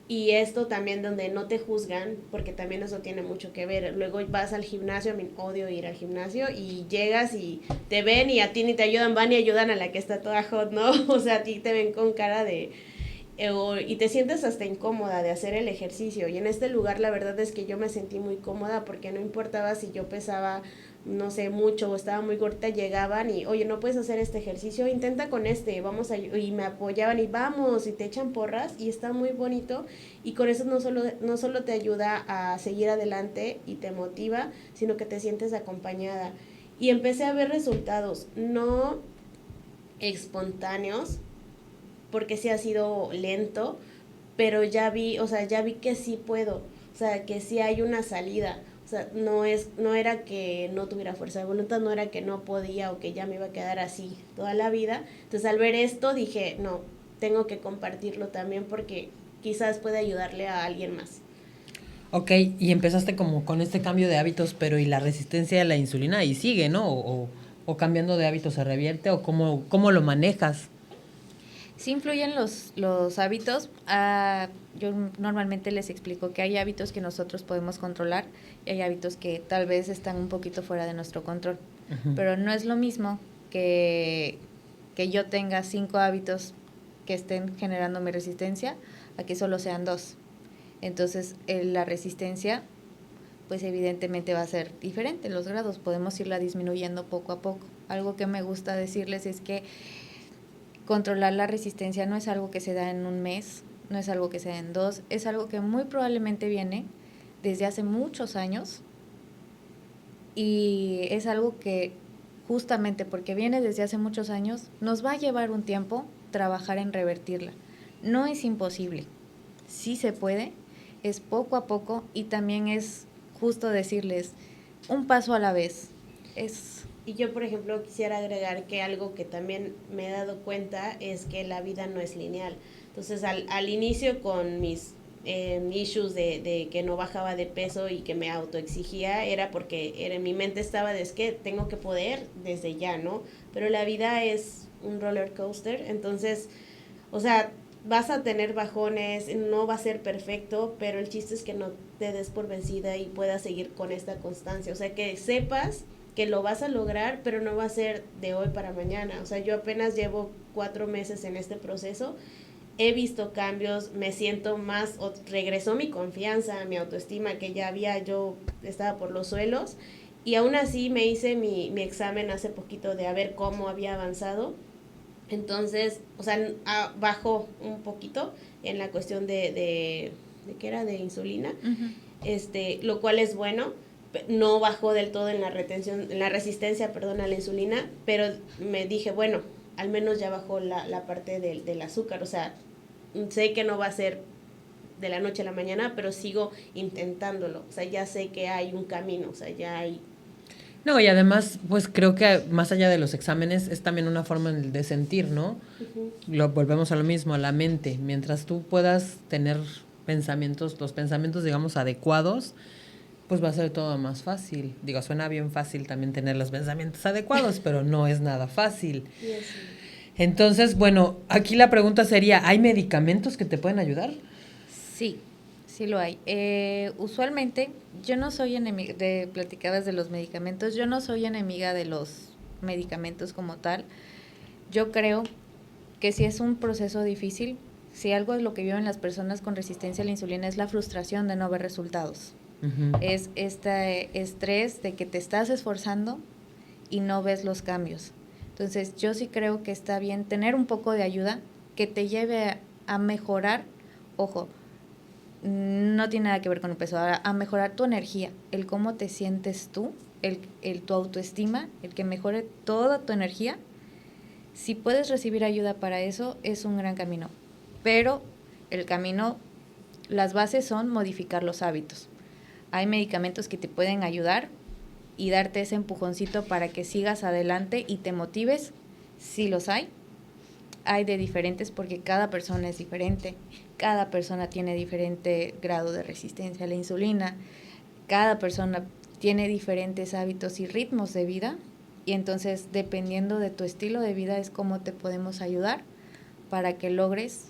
y esto también donde no te juzgan, porque también eso tiene mucho que ver. Luego vas al gimnasio, a mí odio ir al gimnasio, y llegas y te ven y a ti ni te ayudan, van y ayudan a la que está toda hot, ¿no? O sea, a ti te ven con cara de... y te sientes hasta incómoda de hacer el ejercicio. Y en este lugar la verdad es que yo me sentí muy cómoda porque no importaba si yo pesaba, no sé, mucho o estaba muy corta, llegaban y, oye, no puedes hacer este ejercicio, intenta con y me apoyaban y vamos, y te echan porras y está muy bonito. Y con eso no solo te ayuda a seguir adelante y te motiva, sino que te sientes acompañada. Y empecé a ver resultados, no espontáneos, porque sí ha sido lento, pero ya vi que sí puedo, o sea, que sí hay una salida. O sea, no era que no tuviera fuerza de voluntad, no era que no podía o que ya me iba a quedar así toda la vida. Entonces, al ver esto dije, no, tengo que compartirlo también porque quizás puede ayudarle a alguien más. Ok, y empezaste como con este cambio de hábitos, pero ¿y la resistencia a la insulina? Y sigue, ¿no? O cambiando de hábitos se revierte, o cómo lo manejas. Sí influyen los hábitos. Yo normalmente les explico que hay hábitos que nosotros podemos controlar y hay hábitos que tal vez están un poquito fuera de nuestro control. Uh-huh. Pero no es lo mismo que yo tenga 5 hábitos que estén generando mi resistencia a que solo sean 2. Entonces, la resistencia, pues evidentemente va a ser diferente. Los grados podemos irla disminuyendo poco a poco. Algo que me gusta decirles es que controlar la resistencia no es algo que se da en un mes, no es algo que se da en 2, es algo que muy probablemente viene desde hace muchos años y es algo que justamente porque viene desde hace muchos años nos va a llevar un tiempo trabajar en revertirla. No es imposible, sí se puede, es poco a poco y también es justo decirles un paso a la vez. Es Y yo, por ejemplo, quisiera agregar que algo que también me he dado cuenta es que la vida no es lineal. Entonces, al inicio con mis issues de que no bajaba de peso y que me autoexigía, era porque en mi mente estaba de es que tengo que poder desde ya, ¿no? Pero la vida es un roller coaster, entonces, o sea, vas a tener bajones, no va a ser perfecto, pero el chiste es que no te des por vencida y puedas seguir con esta constancia. O sea, que sepas que lo vas a lograr, pero no va a ser de hoy para mañana. O sea, yo apenas llevo 4 meses en este proceso, he visto cambios, me siento más, regresó mi confianza, mi autoestima, que ya yo estaba por los suelos, y aún así me hice mi examen hace poquito de a ver cómo había avanzado. Entonces, o sea, bajó un poquito en la cuestión de ¿qué era? De insulina, lo cual es bueno. No bajó del todo en la retención, en la resistencia, perdón, a la insulina, pero me dije, bueno, al menos ya bajó la parte del azúcar. O sea, sé que no va a ser de la noche a la mañana, pero sigo intentándolo. O sea, ya sé que hay un camino, o sea, ya hay. No, y además, pues creo que más allá de los exámenes es también una forma de sentir, ¿no? Volvemos a lo mismo, a la mente. Mientras tú puedas tener los pensamientos, digamos, adecuados, pues va a ser todo más fácil. Digo, suena bien fácil también tener los pensamientos adecuados, pero no es nada fácil. Yes. Entonces, bueno, aquí la pregunta sería, ¿hay medicamentos que te pueden ayudar? Sí, sí lo hay. Usualmente, yo no soy enemiga, platicabas de los medicamentos, yo no soy enemiga de los medicamentos como tal. Yo creo que si es un proceso difícil, si algo es lo que viven las personas con resistencia a la insulina es la frustración de no ver resultados. Es este estrés de que te estás esforzando y no ves los cambios. Entonces, yo sí creo que está bien tener un poco de ayuda que te lleve a mejorar, ojo, no tiene nada que ver con el peso, a mejorar tu energía, el cómo te sientes tú, tu autoestima, el que mejore toda tu energía. Si puedes recibir ayuda para eso, es un gran camino. Pero el camino, las bases son modificar los hábitos. Hay medicamentos que te pueden ayudar y darte ese empujoncito para que sigas adelante y te motives. Sí los hay. Hay de diferentes porque cada persona es diferente. Cada persona tiene diferente grado de resistencia a la insulina. Cada persona tiene diferentes hábitos y ritmos de vida. Y entonces, dependiendo de tu estilo de vida, es cómo te podemos ayudar para que logres.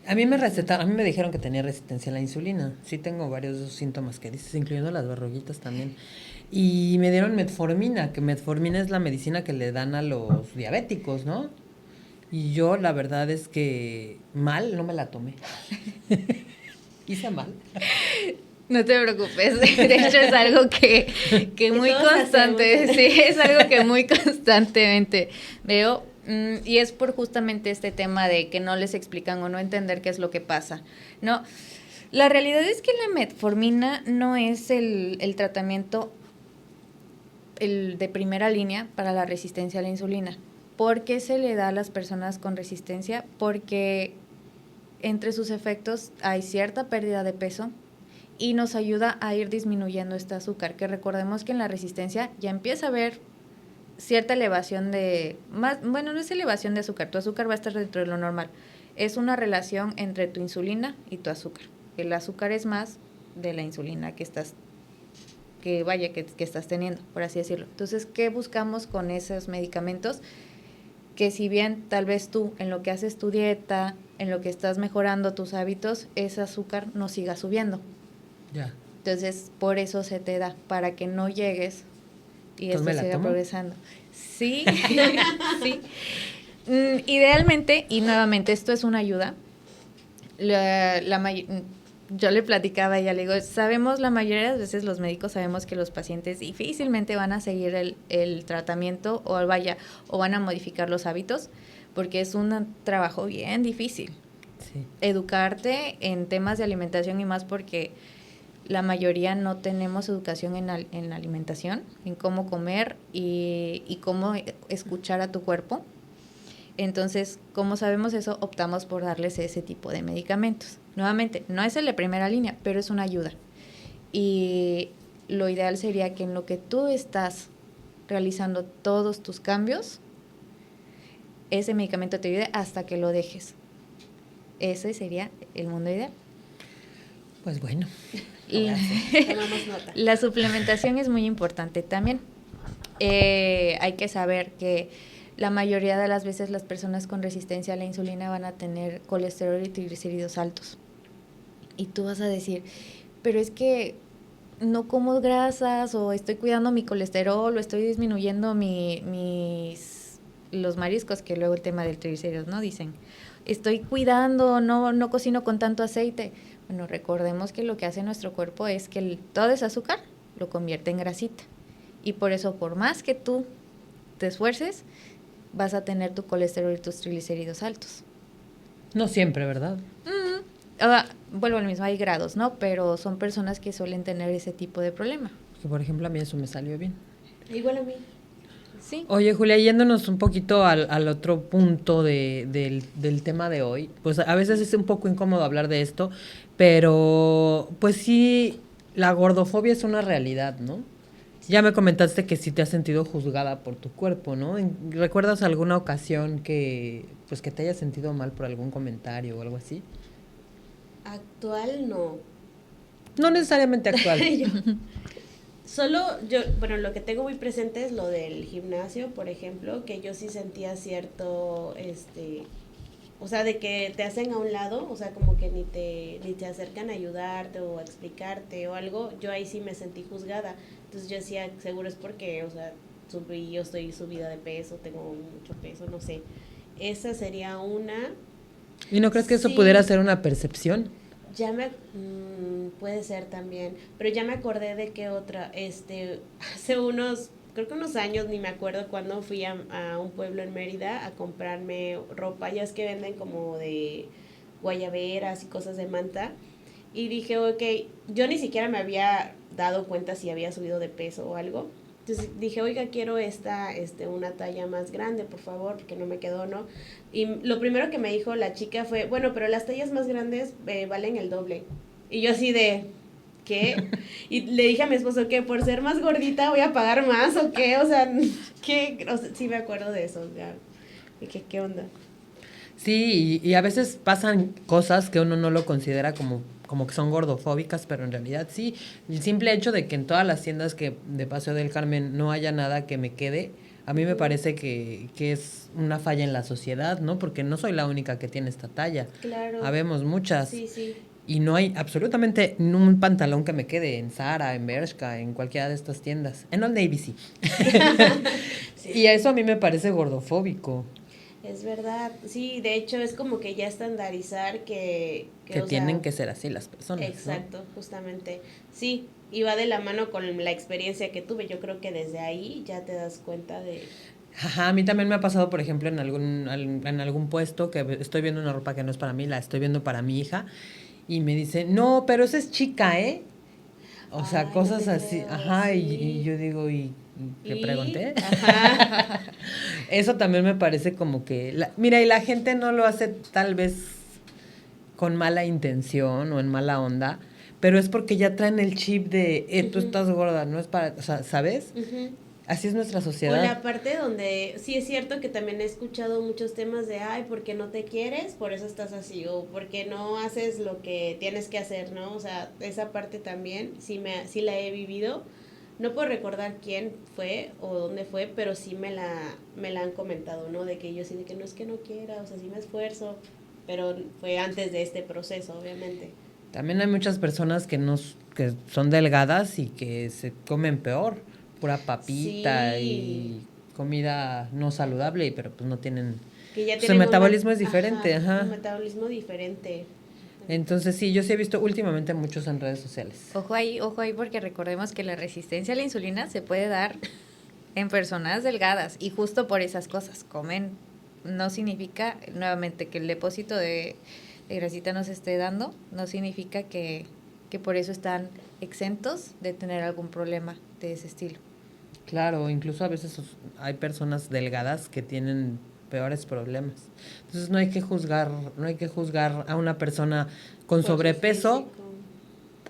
A mí me dijeron que tenía resistencia a la insulina. Sí tengo varios de esos síntomas que dices, incluyendo las verruguitas también. Y me dieron metformina, que metformina es la medicina que le dan a los diabéticos, ¿no? Y yo la verdad es que no me la tomé. Hice mal. No te preocupes, de hecho es algo que muy constante, sí, es algo que muy constantemente veo. Y es por justamente este tema de que no les explican o no entender qué es lo que pasa. No, la realidad es que la metformina no es el tratamiento de primera línea para la resistencia a la insulina. ¿Por qué se le da a las personas con resistencia? Porque entre sus efectos hay cierta pérdida de peso y nos ayuda a ir disminuyendo este azúcar, que recordemos que en la resistencia ya empieza a haber cierta elevación no es elevación de azúcar, tu azúcar va a estar dentro de lo normal, es una relación entre tu insulina y tu azúcar. El azúcar es más de la insulina que estás teniendo, por así decirlo. Entonces, ¿qué buscamos con esos medicamentos? Que si bien tal vez tú, en lo que haces tu dieta, en lo que estás mejorando tus hábitos, ese azúcar no siga subiendo. Ya. Entonces, por eso se te da, para que no llegues y esto siga progresando. Sí, sí. Idealmente, y nuevamente, esto es una ayuda. Yo le platicaba a ella, le digo, sabemos, la mayoría de las veces los médicos sabemos que los pacientes difícilmente van a seguir el tratamiento o van a modificar los hábitos, porque es un trabajo bien difícil. Sí. Educarte en temas de alimentación y más porque la mayoría no tenemos educación en la alimentación, en cómo comer y cómo escuchar a tu cuerpo. Entonces, como sabemos eso, optamos por darles ese tipo de medicamentos. Nuevamente, no es el de primera línea, pero es una ayuda. Y lo ideal sería que en lo que tú estás realizando todos tus cambios, ese medicamento te ayude hasta que lo dejes. Ese sería el mundo ideal. Pues bueno. Tomamos nota. La suplementación es muy importante también. Hay que saber que la mayoría de las veces las personas con resistencia a la insulina van a tener colesterol y triglicéridos altos. Y tú vas a decir, pero es que no como grasas, o estoy cuidando mi colesterol, o estoy disminuyendo los mariscos, que luego el tema del triglicéridos, ¿no? Dicen, estoy cuidando, no cocino con tanto aceite. Bueno, recordemos que lo que hace nuestro cuerpo es que todo ese azúcar lo convierte en grasita. Y por eso, por más que tú te esfuerces, vas a tener tu colesterol y tus triglicéridos altos. No siempre, ¿verdad? Vuelvo al mismo, hay grados, ¿no? Pero son personas que suelen tener ese tipo de problema. Que por ejemplo a mí eso me salió bien. Igual a mí. Sí. Oye, Julia, yéndonos un poquito al otro punto del tema de hoy, pues a veces es un poco incómodo hablar de esto, pero pues sí, la gordofobia es una realidad, ¿no? Ya me comentaste que sí te has sentido juzgada por tu cuerpo, ¿no? ¿Recuerdas alguna ocasión que te hayas sentido mal por algún comentario o algo así? Actual no. No necesariamente actual. Solo yo, bueno, lo que tengo muy presente es lo del gimnasio, por ejemplo, que yo sí sentía cierto, o sea, de que te hacen a un lado, o sea, como que ni te acercan a ayudarte o a explicarte o algo. Yo ahí sí me sentí juzgada. Entonces yo decía, seguro es porque, o sea, yo estoy subida de peso, tengo mucho peso, no sé. Esa sería una. ¿Y no crees que eso Sí. pudiera ser una percepción? Puede ser también, pero ya me acordé de que otra, hace creo que unos años, ni me acuerdo cuándo fui a un pueblo en Mérida a comprarme ropa, ya es que venden como de guayaberas y cosas de manta, y dije, ok, yo ni siquiera me había dado cuenta si había subido de peso o algo. Entonces dije, oiga, quiero una talla más grande, por favor, porque no me quedó, ¿no? Y lo primero que me dijo la chica fue, bueno, pero las tallas más grandes valen el doble. Y yo así de, ¿qué? Y le dije a mi esposo que por ser más gordita voy a pagar más o qué, o sea, ¿qué? O sea, sí me acuerdo de eso, ya. Y que, ¿qué onda? Sí, y a veces pasan cosas que uno no lo considera como que son gordofóbicas, pero en realidad sí. El simple hecho de que en todas las tiendas de Paseo del Carmen no haya nada que me quede, a mí me parece que es una falla en la sociedad, ¿no? Porque no soy la única que tiene esta talla. Claro. Habemos muchas. Sí, sí. Y no hay absolutamente un pantalón que me quede en Zara, en Bershka, en cualquiera de estas tiendas. En Old Navy sí. Sí. Y eso a mí me parece gordofóbico. Es verdad, sí, de hecho es como que ya estandarizar que Que o tienen sea, que ser así las personas, ¿no? exacto, justamente. Sí, y va de la mano con la experiencia que tuve. Yo creo que desde ahí ya te das cuenta de... Ajá, a mí también me ha pasado, por ejemplo, en algún puesto que estoy viendo una ropa que no es para mí, la estoy viendo para mi hija, y me dice, no, pero esa es chica, ¿eh? O sea, Ay, no cosas te así, creo, ajá, sí. y yo digo, ¿y qué ¿Y? pregunté? Ajá. Eso también me parece como que, mira, y la gente no lo hace tal vez con mala intención o en mala onda, pero es porque ya traen el chip de, tú estás gorda, no es para, o sea, ¿sabes? Ujú. Así es nuestra O sociedad. la parte donde sí es cierto que también he escuchado muchos temas de, ay, porque no te quieres, por eso estás así, o porque no haces lo que tienes que hacer, ¿no? O sea, esa parte también sí la he vivido. No puedo recordar quién fue o dónde fue, pero sí me la han comentado, ¿no? De que yo sí, de que no es que no quiera, o sea, sí me esfuerzo, pero fue antes de este proceso, obviamente. También hay muchas personas que son delgadas y que se comen peor, pura papita Sí. y comida no saludable, pero pues no tienen... Que ya Su tienen metabolismo es diferente, ajá. un metabolismo diferente. Entonces sí, yo sí he visto últimamente muchos en redes sociales. Ojo ahí, porque recordemos que la resistencia a la insulina se puede dar en personas delgadas y justo por esas cosas comen. No significa, nuevamente, que el depósito de grasita no se esté dando, no significa que por eso están exentos de tener algún problema de ese estilo. Claro, incluso a veces hay personas delgadas que tienen peores problemas. Entonces no hay que juzgar a una persona con Por su sobrepeso físico.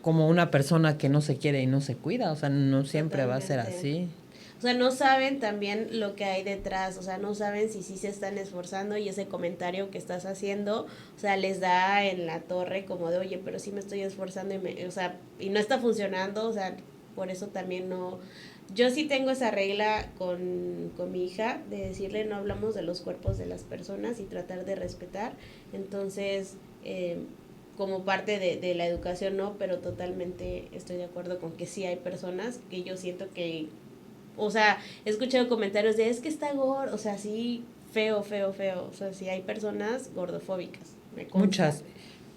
como una persona que no se quiere y no se cuida, o sea, no siempre va a ser Totalmente. así. O sea, no saben también lo que hay detrás, o sea, no saben si sí se están esforzando y ese comentario que estás haciendo, o sea, les da en la torre como de, oye, pero sí me estoy esforzando o sea, y no está funcionando, o sea, por eso también no. Yo sí tengo esa regla con mi hija de decirle no hablamos de los cuerpos de las personas y tratar de respetar, entonces, como parte de la educación, no, pero totalmente estoy de acuerdo con que sí hay personas que yo siento que, o sea, he escuchado comentarios de es que está gordo, o sea, sí, feo, feo, feo. O sea, sí hay personas gordofóbicas. Me consta. Muchas,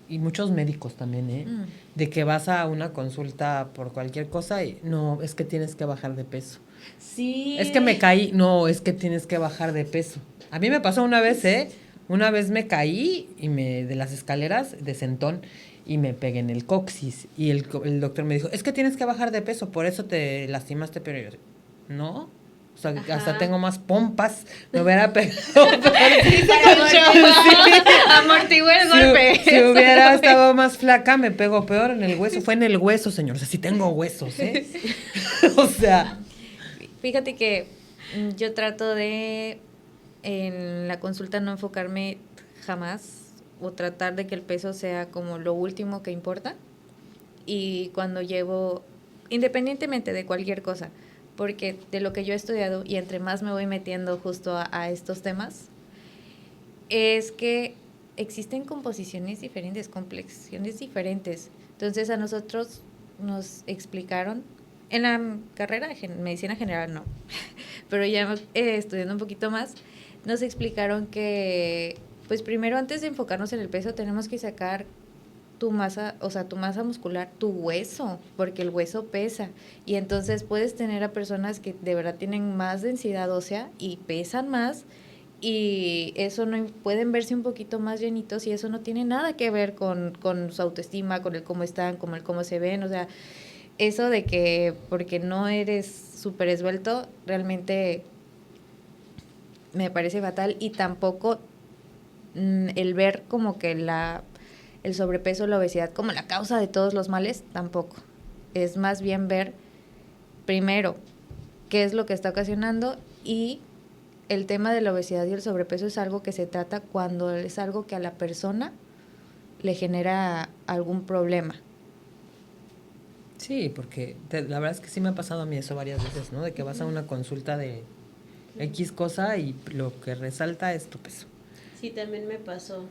y muchos médicos también, ¿eh? Mm. De que vas a una consulta por cualquier cosa y no, es que tienes que bajar de peso. Sí. Es que me caí, no, es que tienes que bajar de peso. A mí me pasó una vez, ¿eh? Una vez me caí de las escaleras de sentón y me pegué en el coxis y el doctor me dijo, es que tienes que bajar de peso, por eso te lastimaste, pero yo, ¿no? O sea, Ajá. hasta tengo más pompas, me hubiera pegado. Amortigua el golpe. Si hubiera estado más flaca, me pego peor en el hueso. Fue en el hueso, señor. O sea, sí tengo huesos, ¿eh? O sea, Fíjate que yo trato de en la consulta no enfocarme jamás o tratar de que el peso sea como lo último que importa. Y cuando llevo, independientemente de cualquier cosa, porque de lo que yo he estudiado y entre más me voy metiendo justo a estos temas, es que existen composiciones diferentes, complexiones diferentes. Entonces a nosotros nos explicaron, en la carrera de medicina general no, pero ya estudiando un poquito más, nos explicaron que, pues primero antes de enfocarnos en el peso tenemos que sacar tu masa, o sea, tu masa muscular, tu hueso, porque el hueso pesa. Y entonces puedes tener a personas que de verdad tienen más densidad ósea y pesan más, y eso no pueden verse un poquito más llenitos, y eso no tiene nada que ver con su autoestima, con el cómo están, con el cómo se ven. O sea, eso de que porque no eres súper esbelto, realmente me parece fatal. Y tampoco el ver como que el sobrepeso, la obesidad como la causa de todos los males, tampoco. Es más bien ver primero qué es lo que está ocasionando, y el tema de la obesidad y el sobrepeso es algo que se trata cuando es algo que a la persona le genera algún problema. sí, porque la verdad es que sí me ha pasado a mí eso varias veces, ¿no? De que vas a una consulta de X cosa y lo que resalta es tu peso. Sí, también me pasó.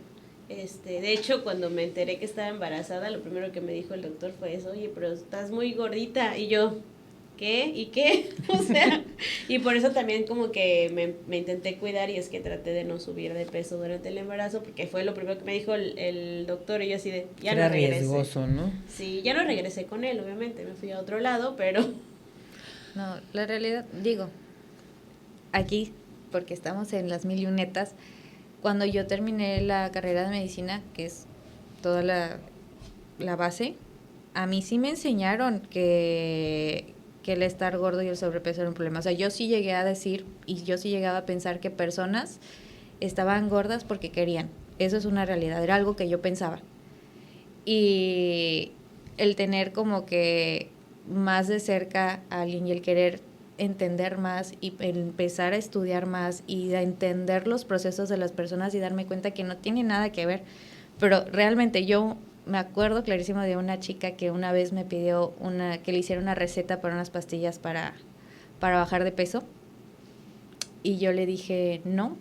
De hecho, cuando me enteré que estaba embarazada, lo primero que me dijo el doctor fue eso, oye, pero estás muy gordita. Y yo, ¿qué? ¿Y qué? O sea, y por eso también como que me intenté cuidar, y es que traté de no subir de peso durante el embarazo, porque fue lo primero que me dijo el doctor, y yo así de, ya Era no regresé. riesgoso, ¿no? Sí, ya no regresé con él, obviamente, me fui a otro lado, pero... No, la realidad, digo, aquí, porque estamos en las 1001, cuando yo terminé la carrera de medicina, que es toda la base, a mí sí me enseñaron que el estar gordo y el sobrepeso era un problema. O sea, yo sí llegué a decir, y yo sí llegaba a pensar que personas estaban gordas porque querían. Eso es una realidad, era algo que yo pensaba. Y el tener como que más de cerca a alguien y el querer entender más y empezar a estudiar más y a entender los procesos de las personas y darme cuenta que no tiene nada que ver. Pero realmente yo me acuerdo clarísimo de una chica que una vez me pidió que le hiciera una receta para unas pastillas para bajar de peso, y yo le dije no.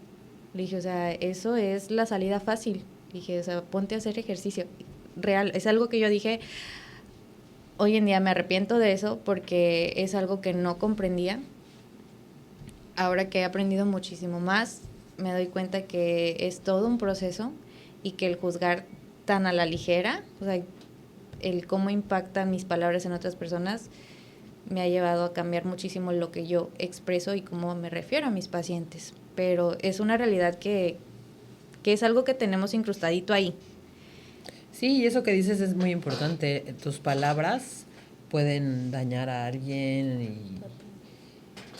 Le dije, o sea, eso es la salida fácil. Le dije, o sea, ponte a hacer ejercicio. Real, es algo que yo dije. Hoy en día me arrepiento de eso porque es algo que no comprendía. Ahora que he aprendido muchísimo más, me doy cuenta que es todo un proceso, y que el juzgar tan a la ligera, o sea, el cómo impactan mis palabras en otras personas, me ha llevado a cambiar muchísimo lo que yo expreso y cómo me refiero a mis pacientes. Pero es una realidad que es algo que tenemos incrustadito ahí. Sí, y eso que dices es muy importante. Tus palabras pueden dañar a alguien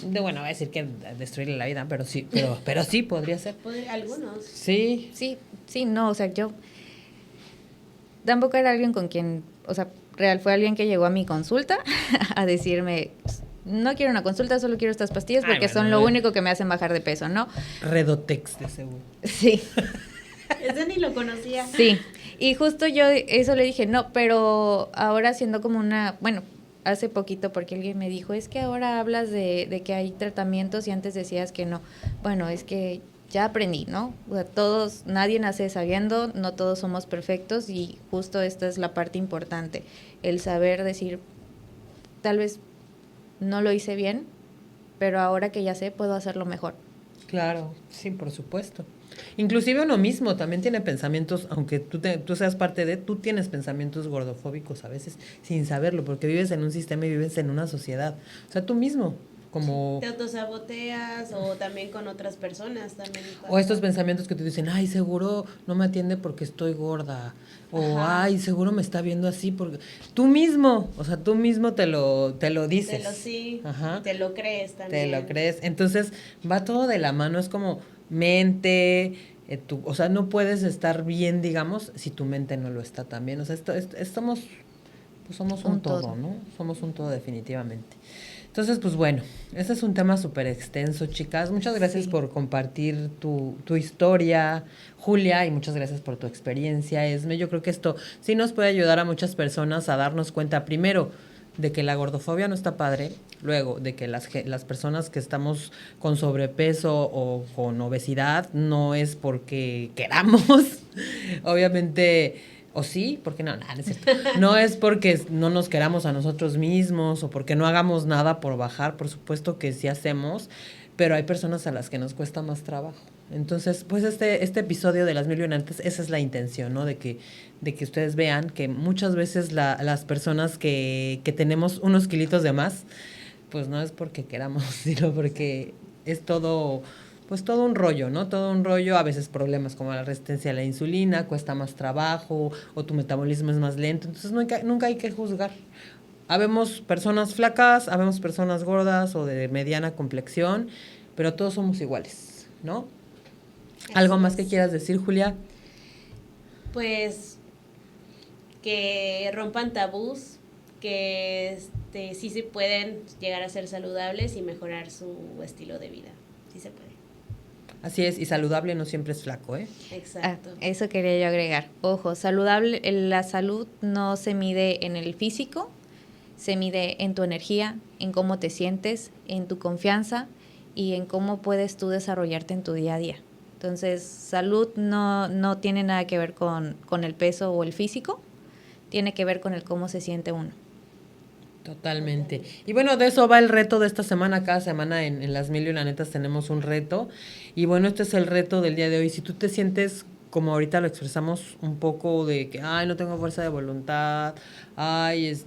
y... bueno, voy a decir que destruirle la vida, pero sí, pero sí podría ser. Algunos. Sí. Sí, no, o sea, yo tampoco era alguien con quien, o sea, real, fue alguien que llegó a mi consulta a decirme, no quiero una consulta, solo quiero estas pastillas porque son lo único que me hacen bajar de peso, ¿no? Redotex, de seguro. Sí. Ese ni lo conocía. Sí, y justo yo eso le dije, no, pero ahora siendo como bueno, hace poquito porque alguien me dijo, es que ahora hablas de que hay tratamientos y antes decías que no. Bueno, es que ya aprendí, ¿no? O sea, nadie nace sabiendo, no todos somos perfectos y justo esta es la parte importante, el saber decir, tal vez no lo hice bien, pero ahora que ya sé, puedo hacerlo mejor. Claro, sí, por supuesto. Inclusive uno mismo también tiene pensamientos, aunque tú seas parte tú tienes pensamientos gordofóbicos a veces sin saberlo, porque vives en un sistema y vives en una sociedad. O sea, tú mismo, como... Te autosaboteas o también con otras personas también. O estos pensamientos que te dicen, ay, seguro no me atiende porque estoy gorda. O, Ajá. ay, seguro me está viendo así porque... Tú mismo, o sea, tú mismo te lo dices. Ajá. Te lo crees también. Te lo crees. Entonces, va todo de la mano, es como mente, o sea, no puedes estar bien, digamos, si tu mente no lo está también. O sea, somos un todo, ¿no? Somos un todo definitivamente. Entonces, pues bueno, ese es un tema súper extenso, chicas. Muchas gracias por compartir tu historia, Julia, y muchas gracias por tu experiencia, Esme. Yo creo que esto sí nos puede ayudar a muchas personas a darnos cuenta, primero, de que la gordofobia no está padre, luego de que las personas que estamos con sobrepeso o con obesidad no es porque queramos, obviamente, o sí, porque no es cierto. No es porque no nos queramos a nosotros mismos o porque no hagamos nada por bajar, por supuesto que sí hacemos, pero hay personas a las que nos cuesta más trabajo. Entonces, pues este episodio de Las Mil y Una Antes, esa es la intención, ¿no? De que ustedes vean que muchas veces las personas que tenemos unos kilitos de más, pues no es porque queramos, sino porque es todo, pues todo un rollo, ¿no? Todo un rollo, a veces problemas como la resistencia a la insulina, cuesta más trabajo, o tu metabolismo es más lento, entonces nunca hay que juzgar. Habemos personas flacas, habemos personas gordas o de mediana complexión, pero todos somos iguales, ¿no? ¿Algo más que quieras decir, Julia? Pues que rompan tabús, que sí se pueden llegar a ser saludables y mejorar su estilo de vida. Sí se puede. Así es, y saludable no siempre es flaco, ¿eh? Exacto. Eso quería yo agregar. Ojo, la salud no se mide en el físico, se mide en tu energía, en cómo te sientes, en tu confianza y en cómo puedes tú desarrollarte en tu día a día. Entonces, salud no tiene nada que ver con el peso o el físico, tiene que ver con el cómo se siente uno. Totalmente. Y bueno, de eso va el reto de esta semana. Cada semana en Las Mil y Una Netas tenemos un reto. Y bueno, este es el reto del día de hoy. Si tú te sientes, como ahorita lo expresamos un poco, de que, ay, no tengo fuerza de voluntad, ay,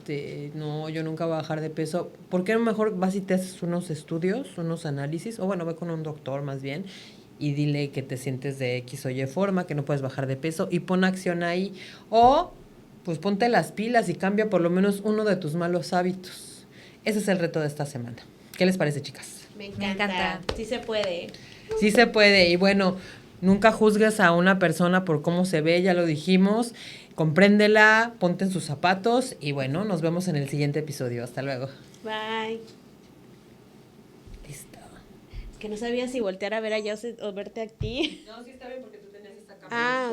no, yo nunca voy a bajar de peso, ¿por qué no mejor vas y te haces unos estudios, unos análisis? O bueno, ve con un doctor más bien y dile que te sientes de X o Y forma, que no puedes bajar de peso y pon acción ahí. O pues ponte las pilas y cambia por lo menos uno de tus malos hábitos. Ese es el reto de esta semana. ¿Qué les parece, chicas? Me encanta. Sí se puede. Sí se puede. Y bueno, nunca juzgues a una persona por cómo se ve, ya lo dijimos. Compréndela, ponte en sus zapatos y bueno, nos vemos en el siguiente episodio. Hasta luego. Bye. Listo. Es que no sabía si voltear a ver allá o verte a ti. No, sí está bien porque tú tenías esta cámara. Ah,